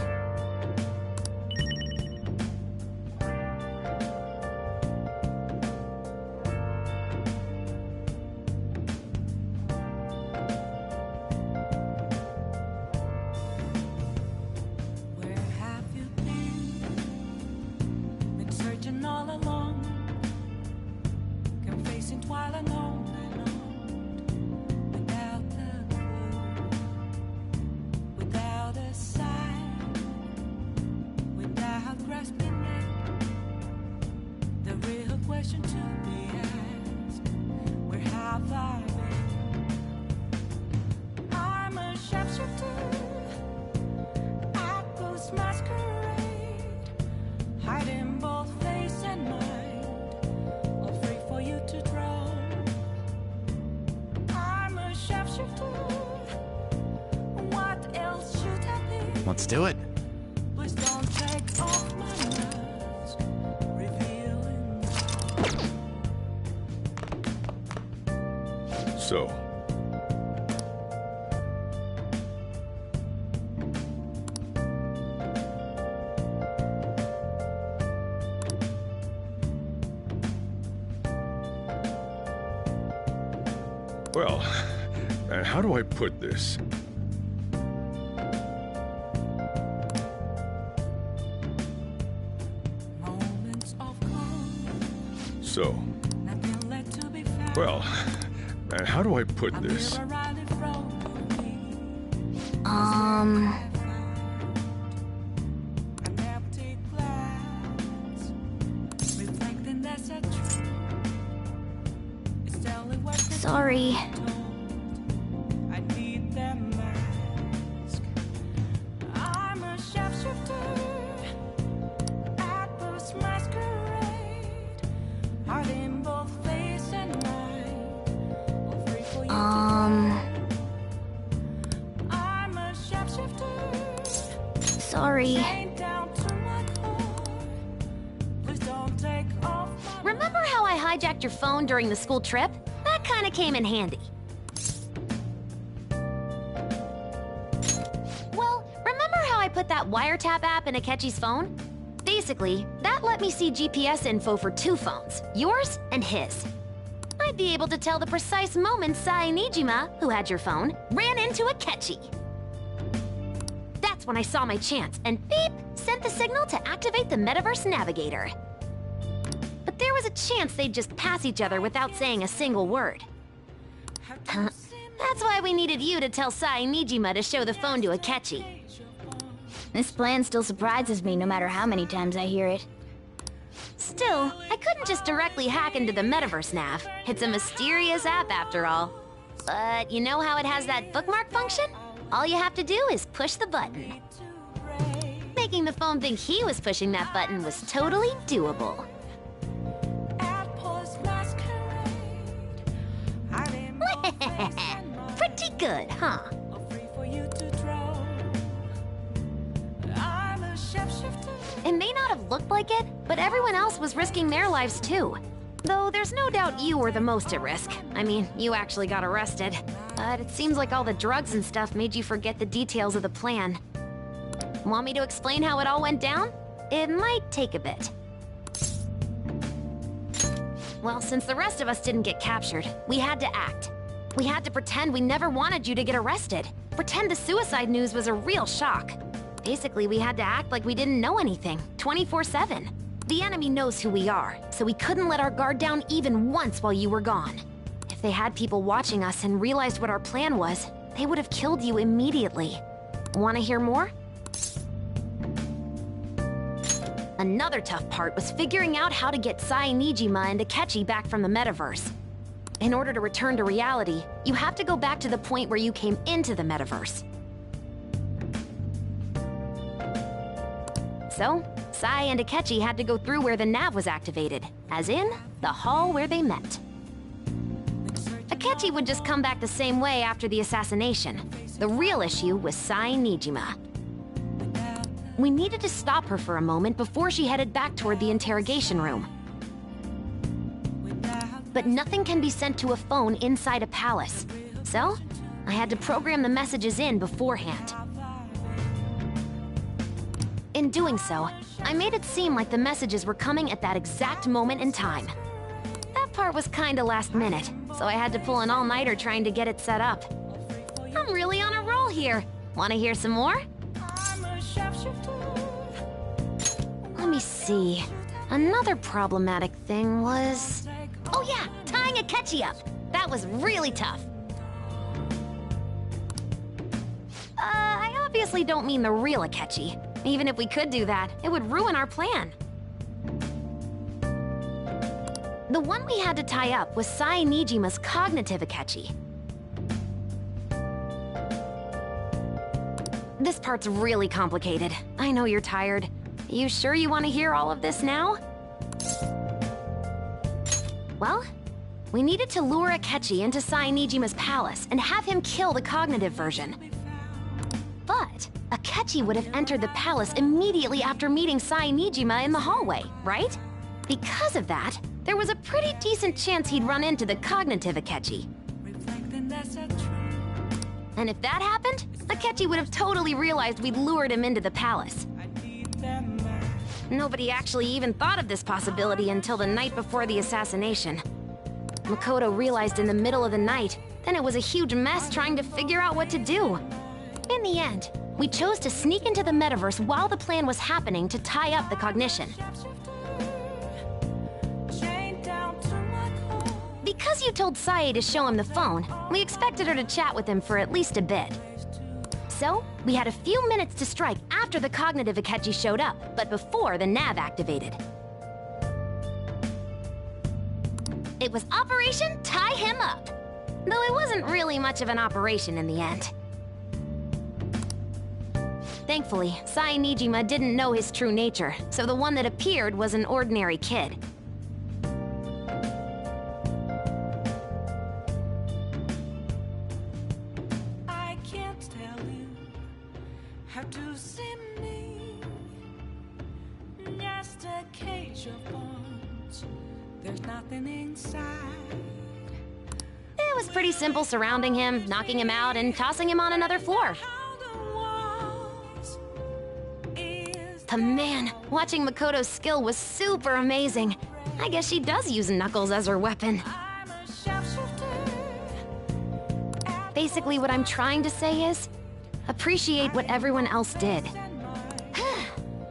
Let's do it. So. Well, how do I put this? So. Well, how do I put this? Sorry. Sorry. Remember how I hijacked your phone during the school trip? That kinda came in handy. Well, remember how I put that wiretap app in Akechi's phone? Basically, that let me see GPS info for two phones, yours and his. I'd be able to tell the precise moment Sae Nijima, who had your phone, ran into Akechi. That's when I saw my chance, and beep, sent the signal to activate the Metaverse Navigator. But there was a chance they'd just pass each other without saying a single word. That's why we needed you to tell Sae Nijima to show the phone to Akechi. This plan still surprises me no matter how many times I hear it. Still, I couldn't just directly hack into the Metaverse Nav. It's a mysterious app after all. But you know how it has that bookmark function? All you have to do is push the button. Making the phone think he was pushing that button was totally doable. Pretty good, huh? It may not have looked like it, but everyone else was risking their lives too. Though there's no doubt you were the most at risk. I mean, you actually got arrested. But it seems like all the drugs and stuff made you forget the details of the plan. Want me to explain how it all went down? It might take a bit. Well, since the rest of us didn't get captured, we had to act. We had to pretend we never wanted you to get arrested. Pretend the suicide news was a real shock. Basically, we had to act like we didn't know anything, 24/7. The enemy knows who we are, so we couldn't let our guard down even once while you were gone. If they had people watching us and realized what our plan was, they would have killed you immediately. Want to hear more? Another tough part was figuring out how to get Sai Nijima and Akechi back from the metaverse. In order to return to reality, you have to go back to the point where you came into the metaverse. So, Sai and Akechi had to go through where the nav was activated, as in, the hall where they met. Akechi would just come back the same way after the assassination. The real issue was Sai Nijima. We needed to stop her for a moment before she headed back toward the interrogation room. But nothing can be sent to a phone inside a palace. So, I had to program the messages in beforehand. In doing so, I made it seem like the messages were coming at that exact moment in time. That part was kinda last minute, so I had to pull an all-nighter trying to get it set up. I'm really on a roll here. Wanna hear some more? Let me see. Another problematic thing was... Oh yeah, tying Akechi up. That was really tough. I obviously don't mean the real Akechi. Even if we could do that, it would ruin our plan. The one we had to tie up was Sai Nijima's cognitive Akechi. This part's really complicated. I know you're tired. You sure you want to hear all of this now? Well, we needed to lure Akechi into Sai Nijima's palace and have him kill the cognitive version. But Akechi would have entered the palace immediately after meeting Sai Nijima in the hallway, right? Because of that, there was a pretty decent chance he'd run into the cognitive Akechi. And if that happened, Akechi would have totally realized we'd lured him into the palace. Nobody actually even thought of this possibility until the night before the assassination. Makoto realized in the middle of the night, then it was a huge mess trying to figure out what to do. In the end, we chose to sneak into the metaverse while the plan was happening to tie up the cognition. Because you told Sae to show him the phone, we expected her to chat with him for at least a bit. So, we had a few minutes to strike after the cognitive Akechi showed up, but before the nav activated. It was Operation Tie Him Up, though it wasn't really much of an operation in the end. Thankfully, Sai Nijima didn't know his true nature, so the one that appeared was an ordinary kid. I can't tell you how to see me. Just a cage of bones. There's nothing inside. It was pretty simple surrounding him, knocking him out, and tossing him on another floor. But man, watching Makoto's skill was super amazing. I guess she does use Knuckles as her weapon. Basically, what I'm trying to say is, appreciate what everyone else did.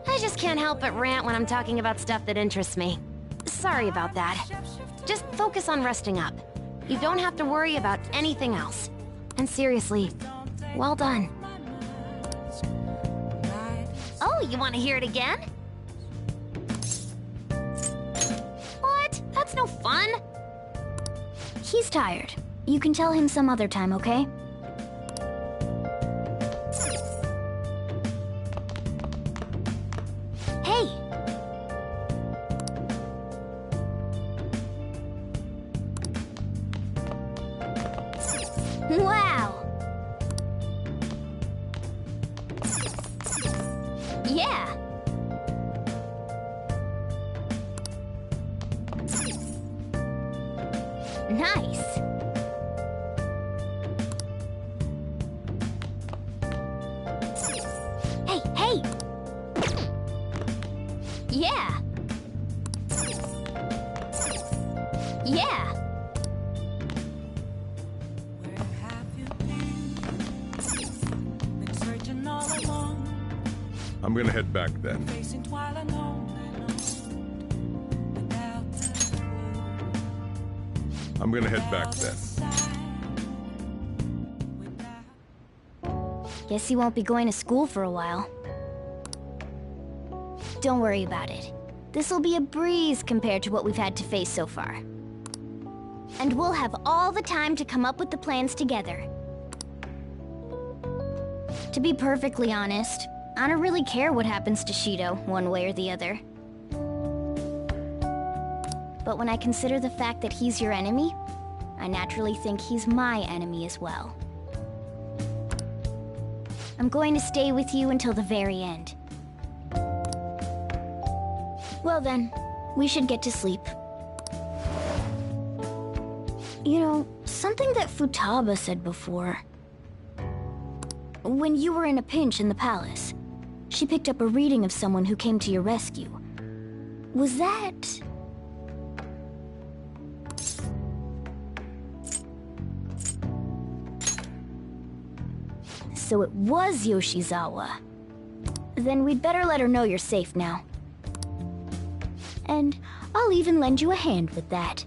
I just can't help but rant when I'm talking about stuff that interests me. Sorry about that. Just focus on resting up. You don't have to worry about anything else. And seriously, well done. Oh, you want to hear it again? What? That's no fun. He's tired. You can tell him some other time, okay? Hey! Wow! Yeah! Nice! Hey, hey! Yeah! Yeah! I'm gonna head back then. I'm gonna head back then. Guess you won't be going to school for a while. Don't worry about it. This'll be a breeze compared to what we've had to face so far. And we'll have all the time to come up with the plans together. To be perfectly honest, I don't really care what happens to Shido, one way or the other. But when I consider the fact that he's your enemy, I naturally think he's my enemy as well. I'm going to stay with you until the very end. Well then, we should get to sleep. You know, something that Futaba said before. When you were in a pinch in the palace, she picked up a reading of someone who came to your rescue. Was that... So it was Yoshizawa. Then we'd better let her know you're safe now. And I'll even lend you a hand with that.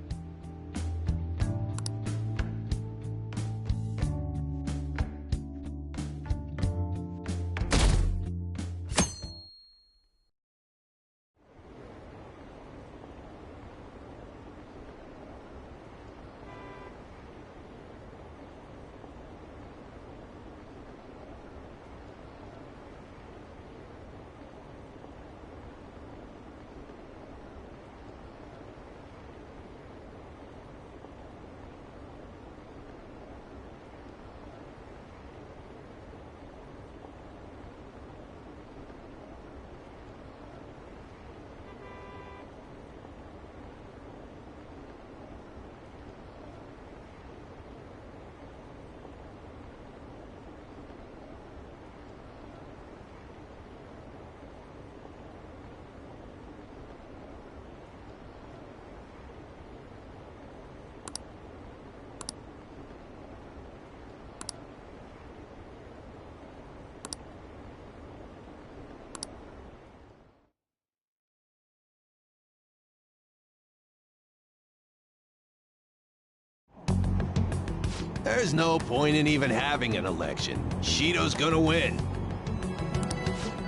There's no point in even having an election. Shido's gonna win.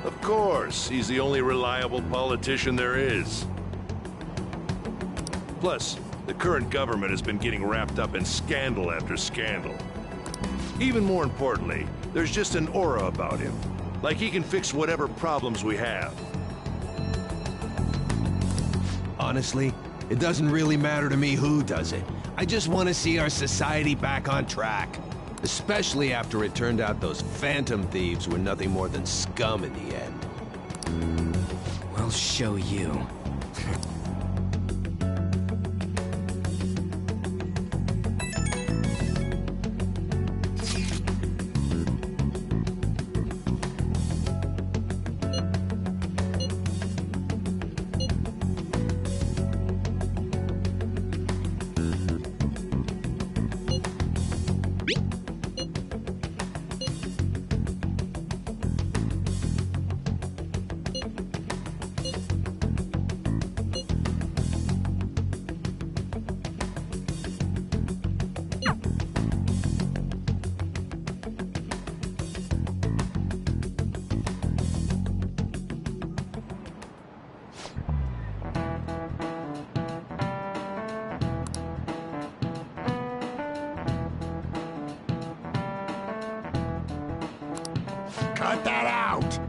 Of course, he's the only reliable politician there is. Plus, the current government has been getting wrapped up in scandal after scandal. Even more importantly, there's just an aura about him. Like he can fix whatever problems we have. Honestly, it doesn't really matter to me who does it. I just want to see our society back on track. Especially after it turned out those Phantom Thieves were nothing more than scum in the end. We'll show you. Cut that out!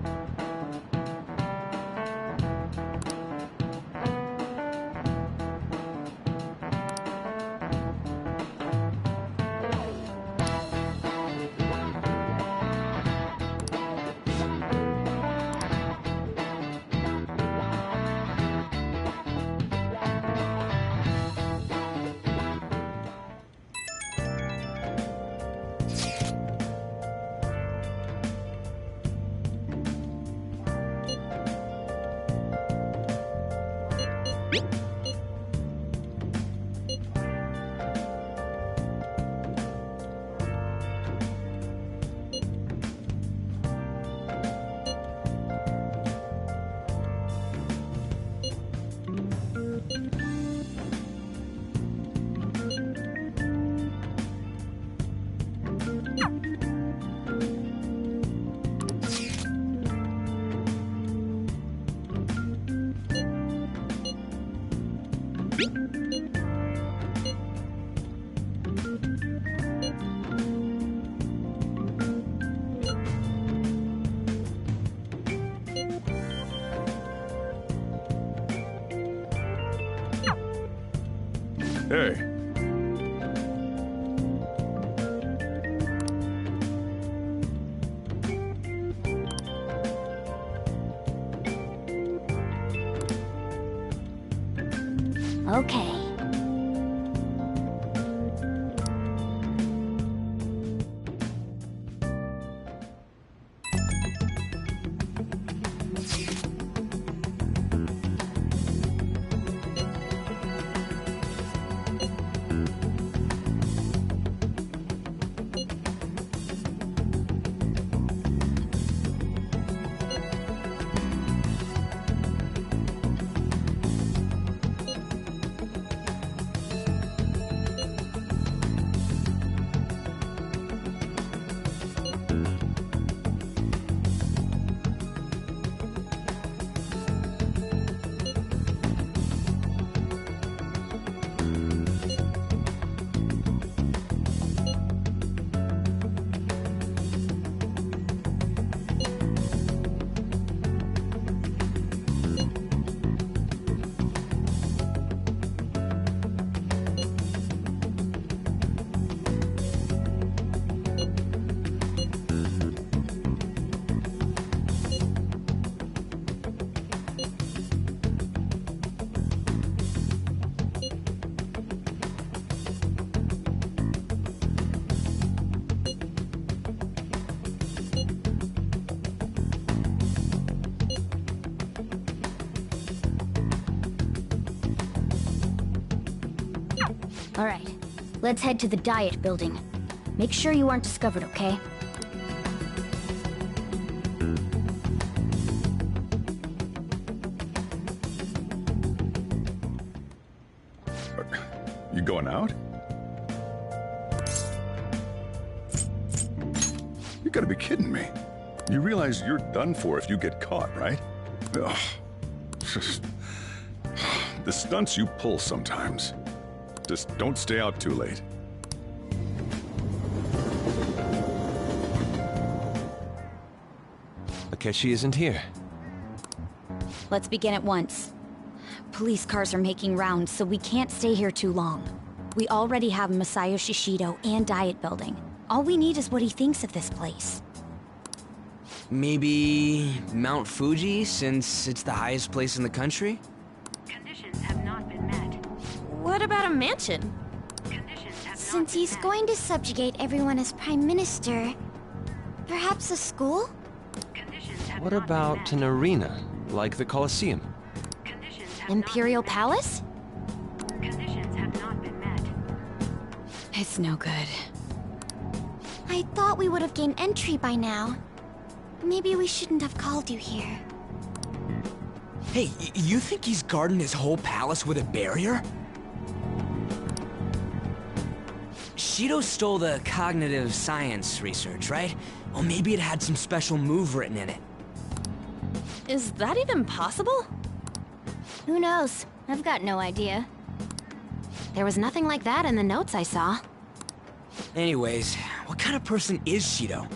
Hey. Okay. All right, let's head to the Diet Building. Make sure you aren't discovered, okay? You going out? You gotta be kidding me. You realize you're done for if you get caught, right? Ugh. The stunts you pull sometimes. Just don't stay out too late. Akechi isn't here. Let's begin at once. Police cars are making rounds, so we can't stay here too long. We already have Masayo Shishido and Diet Building. All we need is what he thinks of this place. Maybe Mount Fuji, since it's the highest place in the country? Conditions have not been met. What about a mansion? Since he's going to subjugate everyone as Prime Minister, perhaps a school? What about an arena, like the Colosseum? Imperial Palace? It's no good. I thought we would have gained entry by now. Maybe we shouldn't have called you here. Hey, you think he's guarding his whole palace with a barrier? Shido stole the cognitive science research, right? Well, maybe it had some special move written in it. Is that even possible? Who knows? I've got no idea. There was nothing like that in the notes I saw. Anyways, what kind of person is Shido?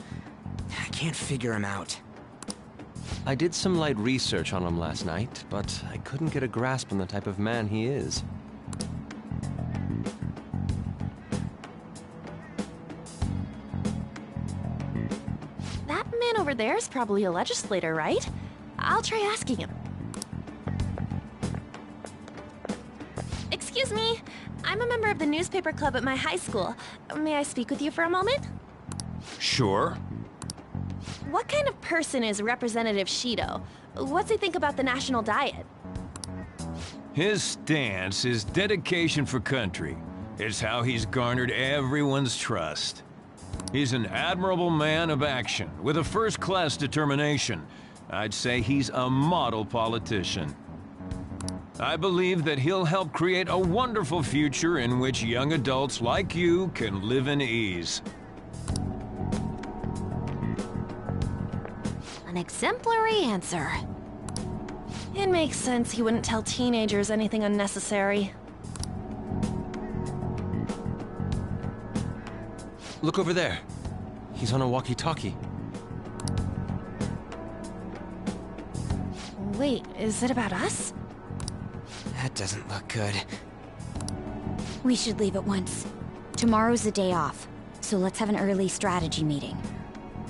I can't figure him out. I did some light research on him last night, but I couldn't get a grasp on the type of man he is. That man over there is probably a legislator, right? I'll try asking him. Excuse me, I'm a member of the newspaper club at my high school. May I speak with you for a moment? Sure. What kind of person is Representative Shido? What's he think about the national diet? His stance is dedication for country. It's how he's garnered everyone's trust. He's an admirable man of action, with a first-class determination. I'd say he's a model politician. I believe that he'll help create a wonderful future in which young adults like you can live in ease. An exemplary answer. It makes sense he wouldn't tell teenagers anything unnecessary. Look over there. He's on a walkie-talkie. Wait, is it about us? That doesn't look good. We should leave at once. Tomorrow's a day off, so let's have an early strategy meeting.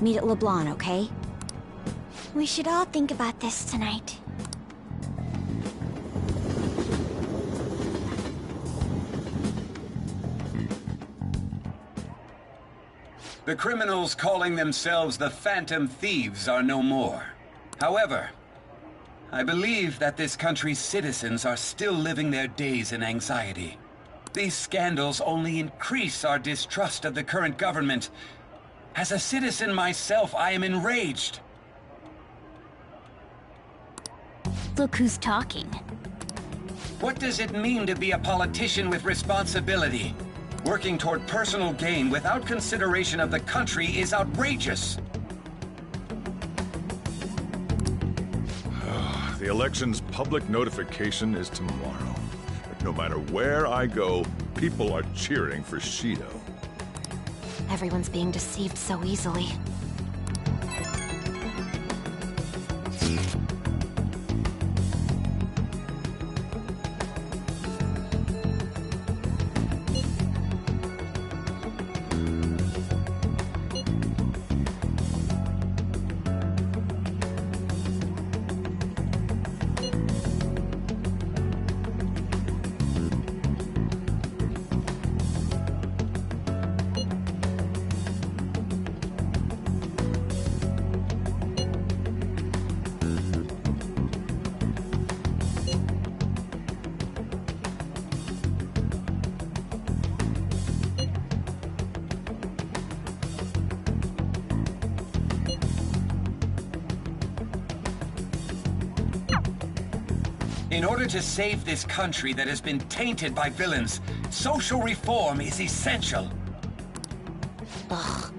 Meet at LeBlanc, okay? We should all think about this tonight. The criminals calling themselves the Phantom Thieves are no more. However, I believe that this country's citizens are still living their days in anxiety. These scandals only increase our distrust of the current government. As a citizen myself, I am enraged. Look who's talking. What does it mean to be a politician with responsibility? Working toward personal gain without consideration of the country is outrageous. The election's public notification is tomorrow. But no matter where I go, people are cheering for Shido. Everyone's being deceived so easily. In order to save this country that has been tainted by villains, social reform is essential. Ugh.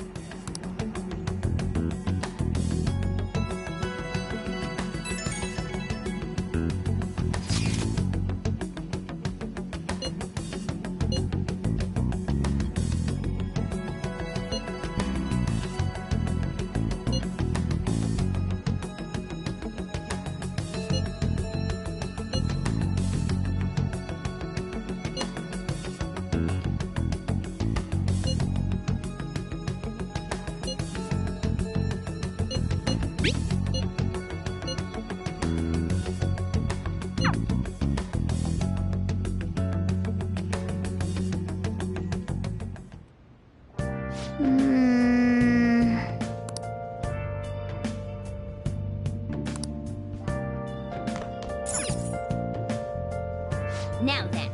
Now then.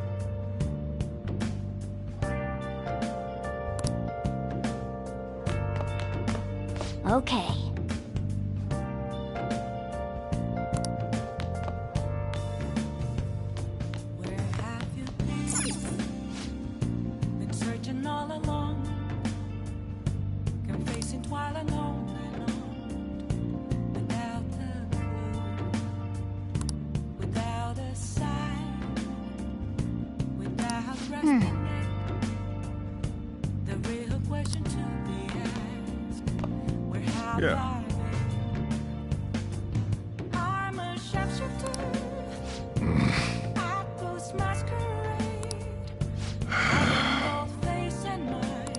Okay. Where have you been searching all along, confessing twilight on and on, without a clue, without a sign, without resting. The real question to be asked: where have Yeah. I been? I'm a sharpshooter. I post masquerade. I both face and mind.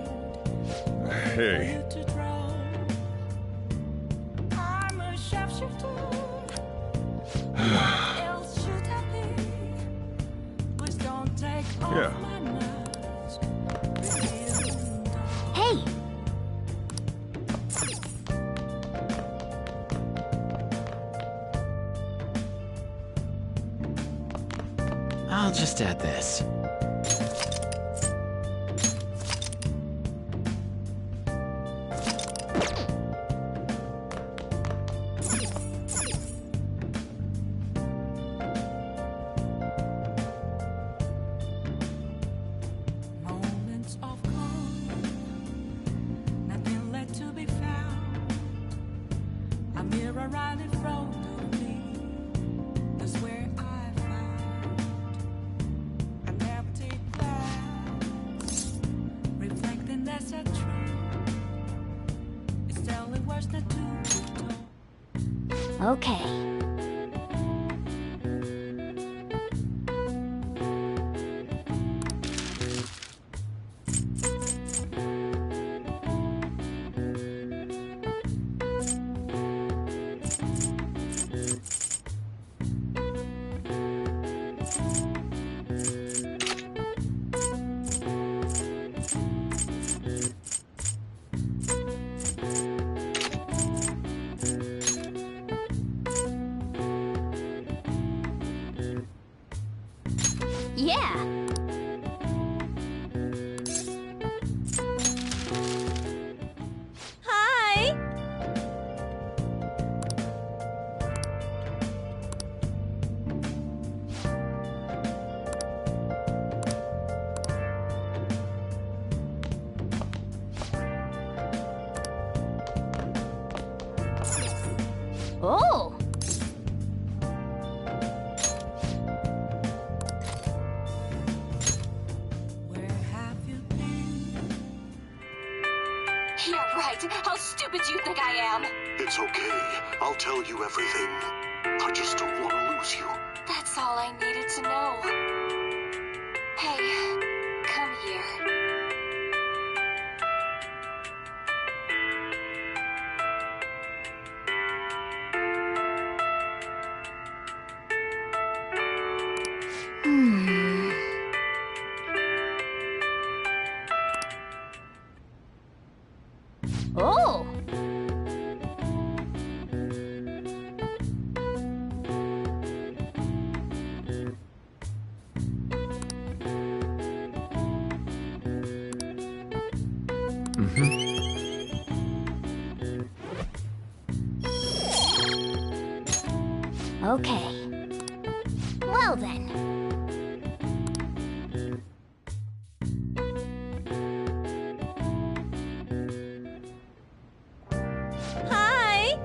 Hey. You to draw. I'm a sharpshooter. What else should I be? Please don't take off Yeah. my mask. Hey! I'll just add this. Moments of calm, nothing left to be found. A mirror right in front of me, that's where I found an empty glass, reflecting that's a truth. It's telling words not to be told. Okay. how stupid do you think I am? It's okay. I'll tell you everything. I just don't want to lose you. That's all I needed to know. Hey, come here. Oh! Okay. Well then. Hi!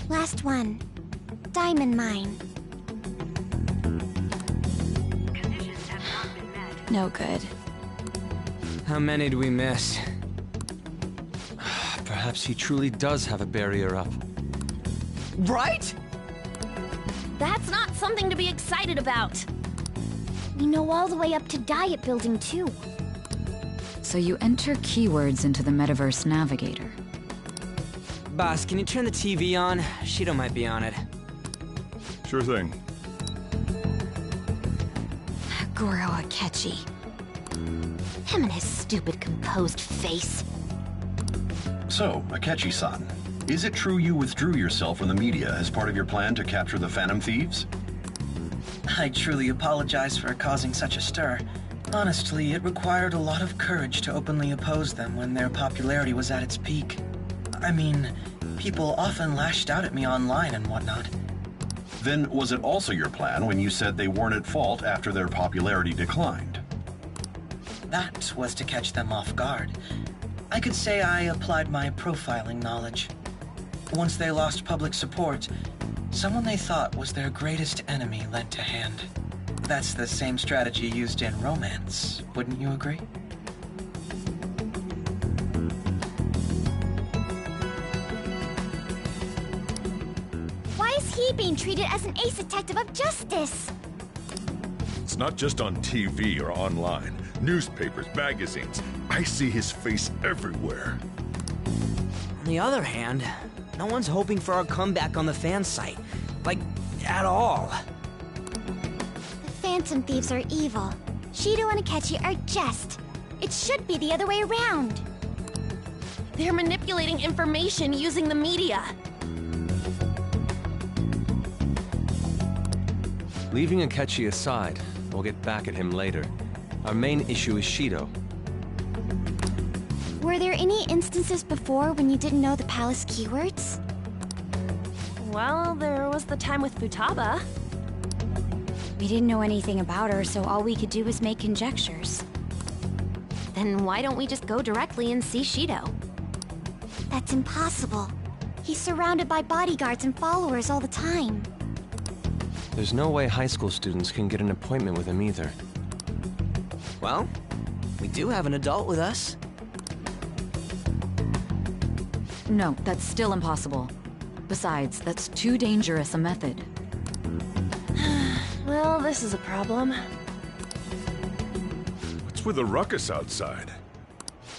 Last one. Diamond mine. No good. How many do we miss? Perhaps he truly does have a barrier up. Right? That's not something to be excited about. We know all the way up to Diet Building, too. So you enter keywords into the Metaverse Navigator. Boss, can you turn the TV on? Shido might be on it. Sure thing. Goro Akechi. Him and his stupid composed face. So, Akechi-san, is it true you withdrew yourself from the media as part of your plan to capture the Phantom Thieves? I truly apologize for causing such a stir. Honestly, it required a lot of courage to openly oppose them when their popularity was at its peak. I mean, people often lashed out at me online and whatnot. Then was it also your plan when you said they weren't at fault after their popularity declined? That was to catch them off guard. I could say I applied my profiling knowledge. Once they lost public support, someone they thought was their greatest enemy lent a hand. That's the same strategy used in romance, wouldn't you agree? Why is he being treated as an ace detective of justice? It's not just on TV or online. Newspapers, magazines. I see his face everywhere. On the other hand, no one's hoping for our comeback on the fan site. Like, at all. The Phantom Thieves are evil. Shido and Akechi are just. It should be the other way around. They're manipulating information using the media. Leaving Akechi aside, we'll get back at him later. Our main issue is Shido. Were there any instances before when you didn't know the palace keywords? Well, there was the time with Futaba. We didn't know anything about her, so all we could do was make conjectures. Then why don't we just go directly and see Shido? That's impossible. He's surrounded by bodyguards and followers all the time. There's no way high school students can get an appointment with him either. Well, we do have an adult with us. No, that's still impossible. Besides, that's too dangerous a method. Well, this is a problem. What's with the ruckus outside?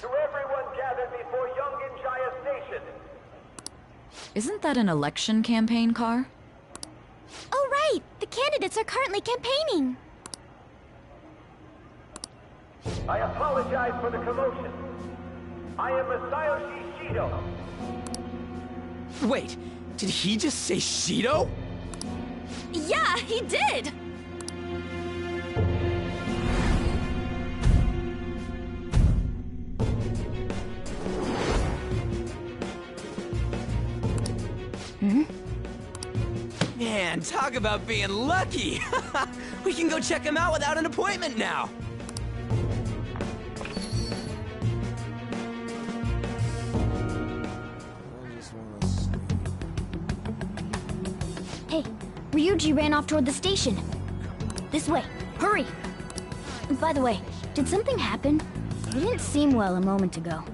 To everyone gathered before Yongin Jaya Station. Isn't that an election campaign car? Oh, right! The candidates are currently campaigning! I apologize for the commotion. I am Masayoshi Shido. Wait, did he just say Shido? Yeah, he did! Man, talk about being lucky! We can go check him out without an appointment now! Hey, Ryuji ran off toward the station. This way, hurry! By the way, did something happen? You didn't seem well a moment ago.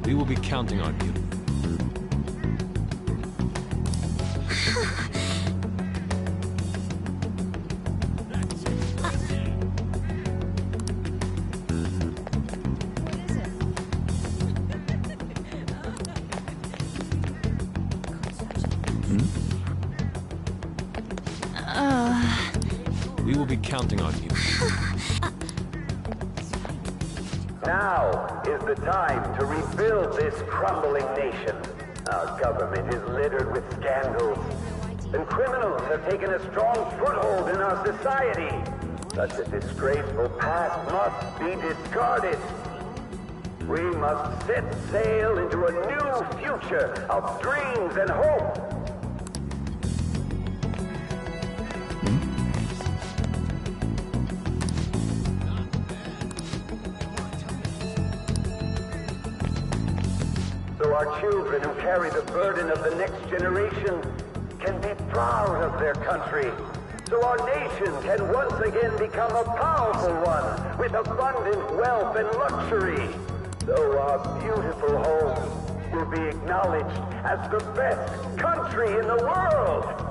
We will be counting on you. We will be counting on you. Now is the time to rebuild this crumbling nation. Our government is littered with scandals, and criminals have taken a strong foothold in our society. Such a disgraceful past must be discarded. We must set sail into a new future of dreams and hope. So our children who carry the burden of the next generation can be proud of their country. So our nation can once again become a powerful one with abundant wealth and luxury. So our beautiful home will be acknowledged as the best country in the world.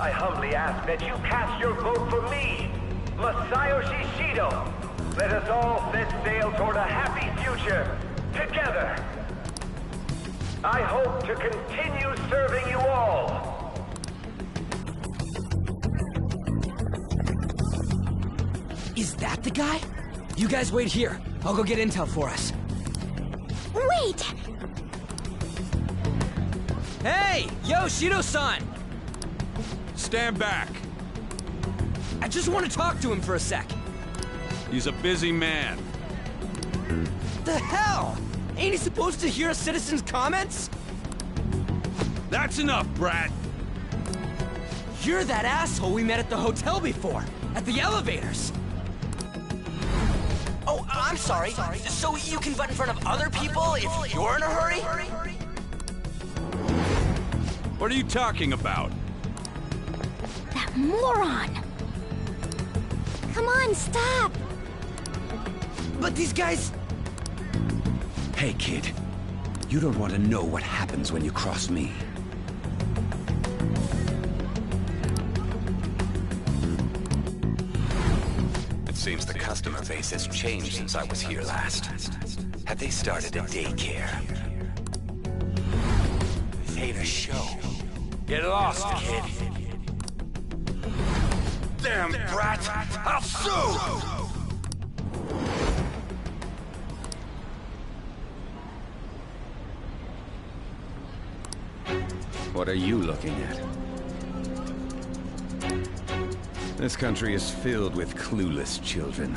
I humbly ask that you cast your vote for me, Masayoshi Shido. Let us all set sail toward a happy future, together. I hope to continue serving you all. Is that the guy? You guys wait here. I'll go get intel for us. Wait! Hey! Yo, Shido-san! Stand back. I just want to talk to him for a sec. He's a busy man. The hell? Ain't he supposed to hear a citizen's comments? That's enough, brat. You're that asshole we met at the hotel before, at the elevators. Oh, I'm sorry. So you can butt in front of other people if you're in a hurry? What are you talking about? That moron! Come on, stop! But these guys... Hey, kid. You don't want to know what happens when you cross me. It seems the customer base has changed since I was here last. Have they started a daycare? This ain't a show. Get lost, kid. Damn brat! I'll sue! What are you looking at? This country is filled with clueless children.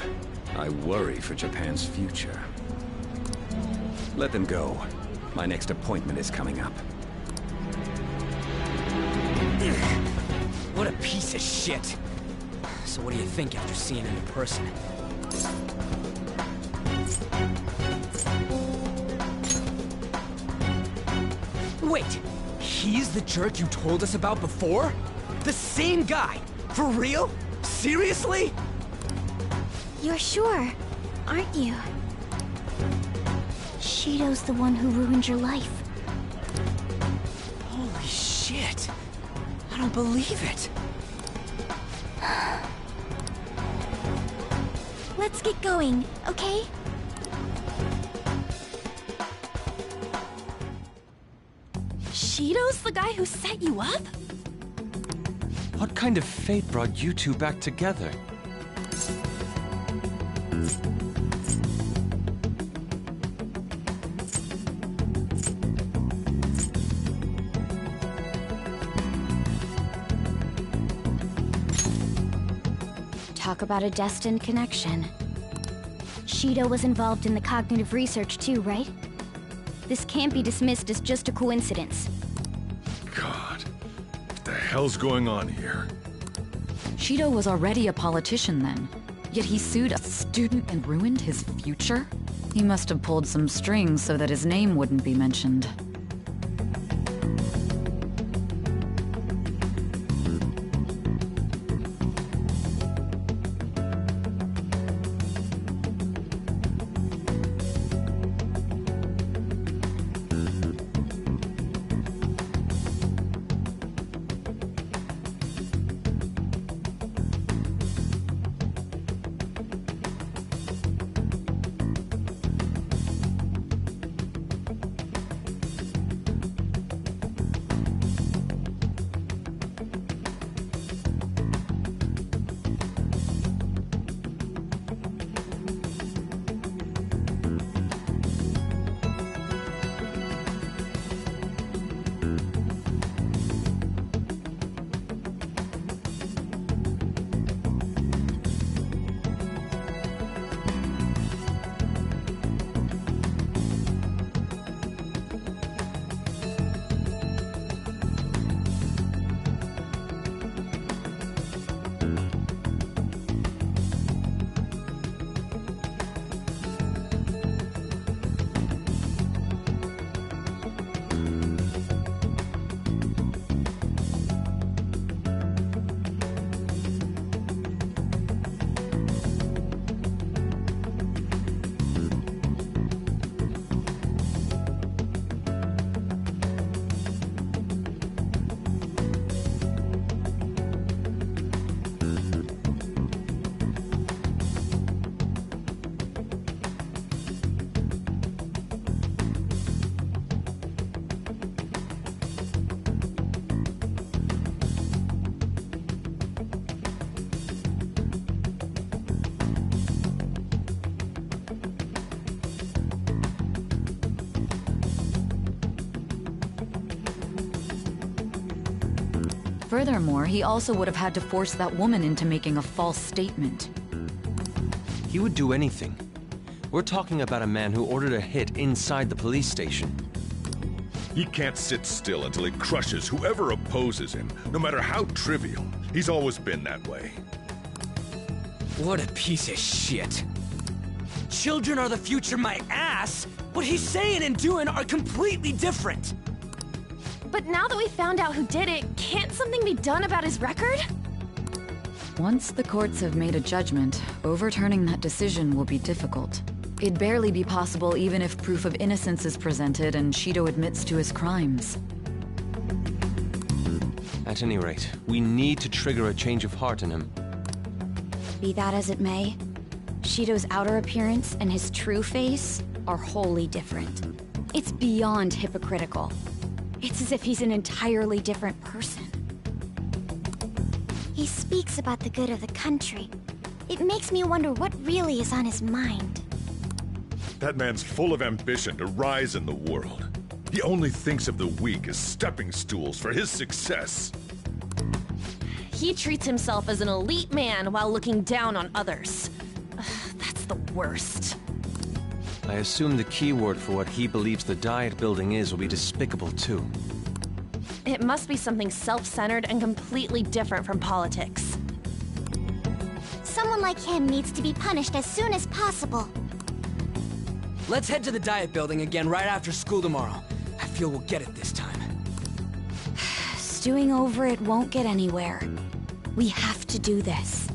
I worry for Japan's future. Let them go. My next appointment is coming up. What a piece of shit. So what do you think after seeing him in person? Wait, he's the jerk you told us about before? The same guy? For real? Seriously? You're sure, aren't you? Shido's the one who ruined your life. Holy shit. I don't believe it. Let's get going, okay? Shido's the guy who set you up? What kind of fate brought you two back together? Talk about a destined connection. Shido was involved in the cognitive research too, right? This can't be dismissed as just a coincidence. God, what the hell's going on here? Shido was already a politician then, yet he sued a student and ruined his future? He must have pulled some strings so that his name wouldn't be mentioned. Furthermore, he also would have had to force that woman into making a false statement. He would do anything. We're talking about a man who ordered a hit inside the police station. He can't sit still until he crushes whoever opposes him, no matter how trivial. He's always been that way. What a piece of shit. Children are the future, my ass! What he's saying and doing are completely different! But now that we found out who did it, can't something be done about his record? Once the courts have made a judgment, overturning that decision will be difficult. It'd barely be possible even if proof of innocence is presented and Shido admits to his crimes. At any rate, we need to trigger a change of heart in him. Be that as it may, Shido's outer appearance and his true face are wholly different. It's beyond hypocritical. It's as if he's an entirely different person. He speaks about the good of the country. It makes me wonder what really is on his mind. That man's full of ambition to rise in the world. He only thinks of the weak as stepping stools for his success. He treats himself as an elite man while looking down on others. Ugh, that's the worst. I assume the key word for what he believes the Diet building is will be despicable too. It must be something self-centered and completely different from politics. Someone like him needs to be punished as soon as possible. Let's head to the Diet building again right after school tomorrow. I feel we'll get it this time. Stewing over it won't get anywhere. We have to do this.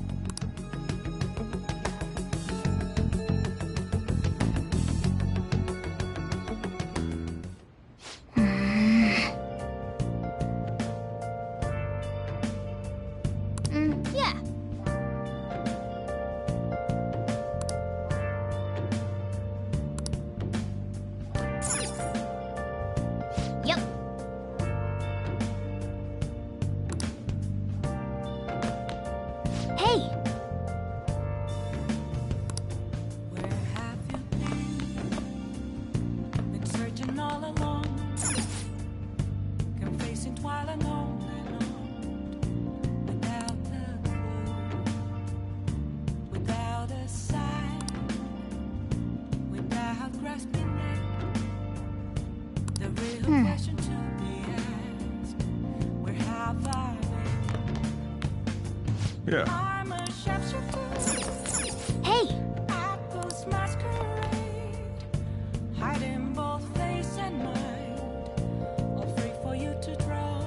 Yeah. Yep. Hey! Been searching all along, confessing while alone and on, without a clue, without a sign, without grasping it. The real question to be asked: where have I been? Yeah. I'm a shapeshifter. Hey! Apples masquerade, hiding both face and mind, all free for you to draw.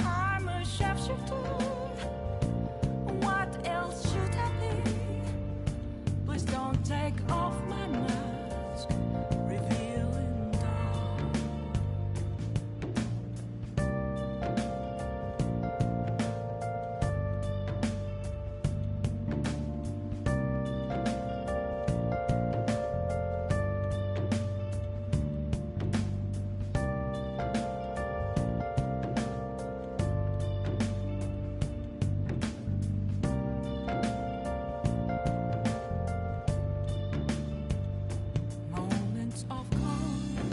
I'm a shapeshifter. What else should I be? Please don't take off my mask, revealing dawn. Moments of calm,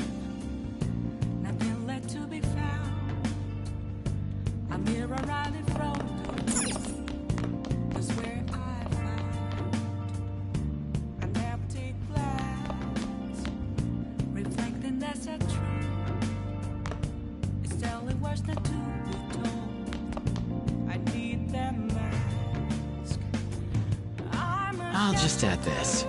nothing left to be found. A mirror right in front of me, that's where I found an empty glass, reflecting that's a truth. It's telling words not to be told. I need that mask. I'm a I'll just add this.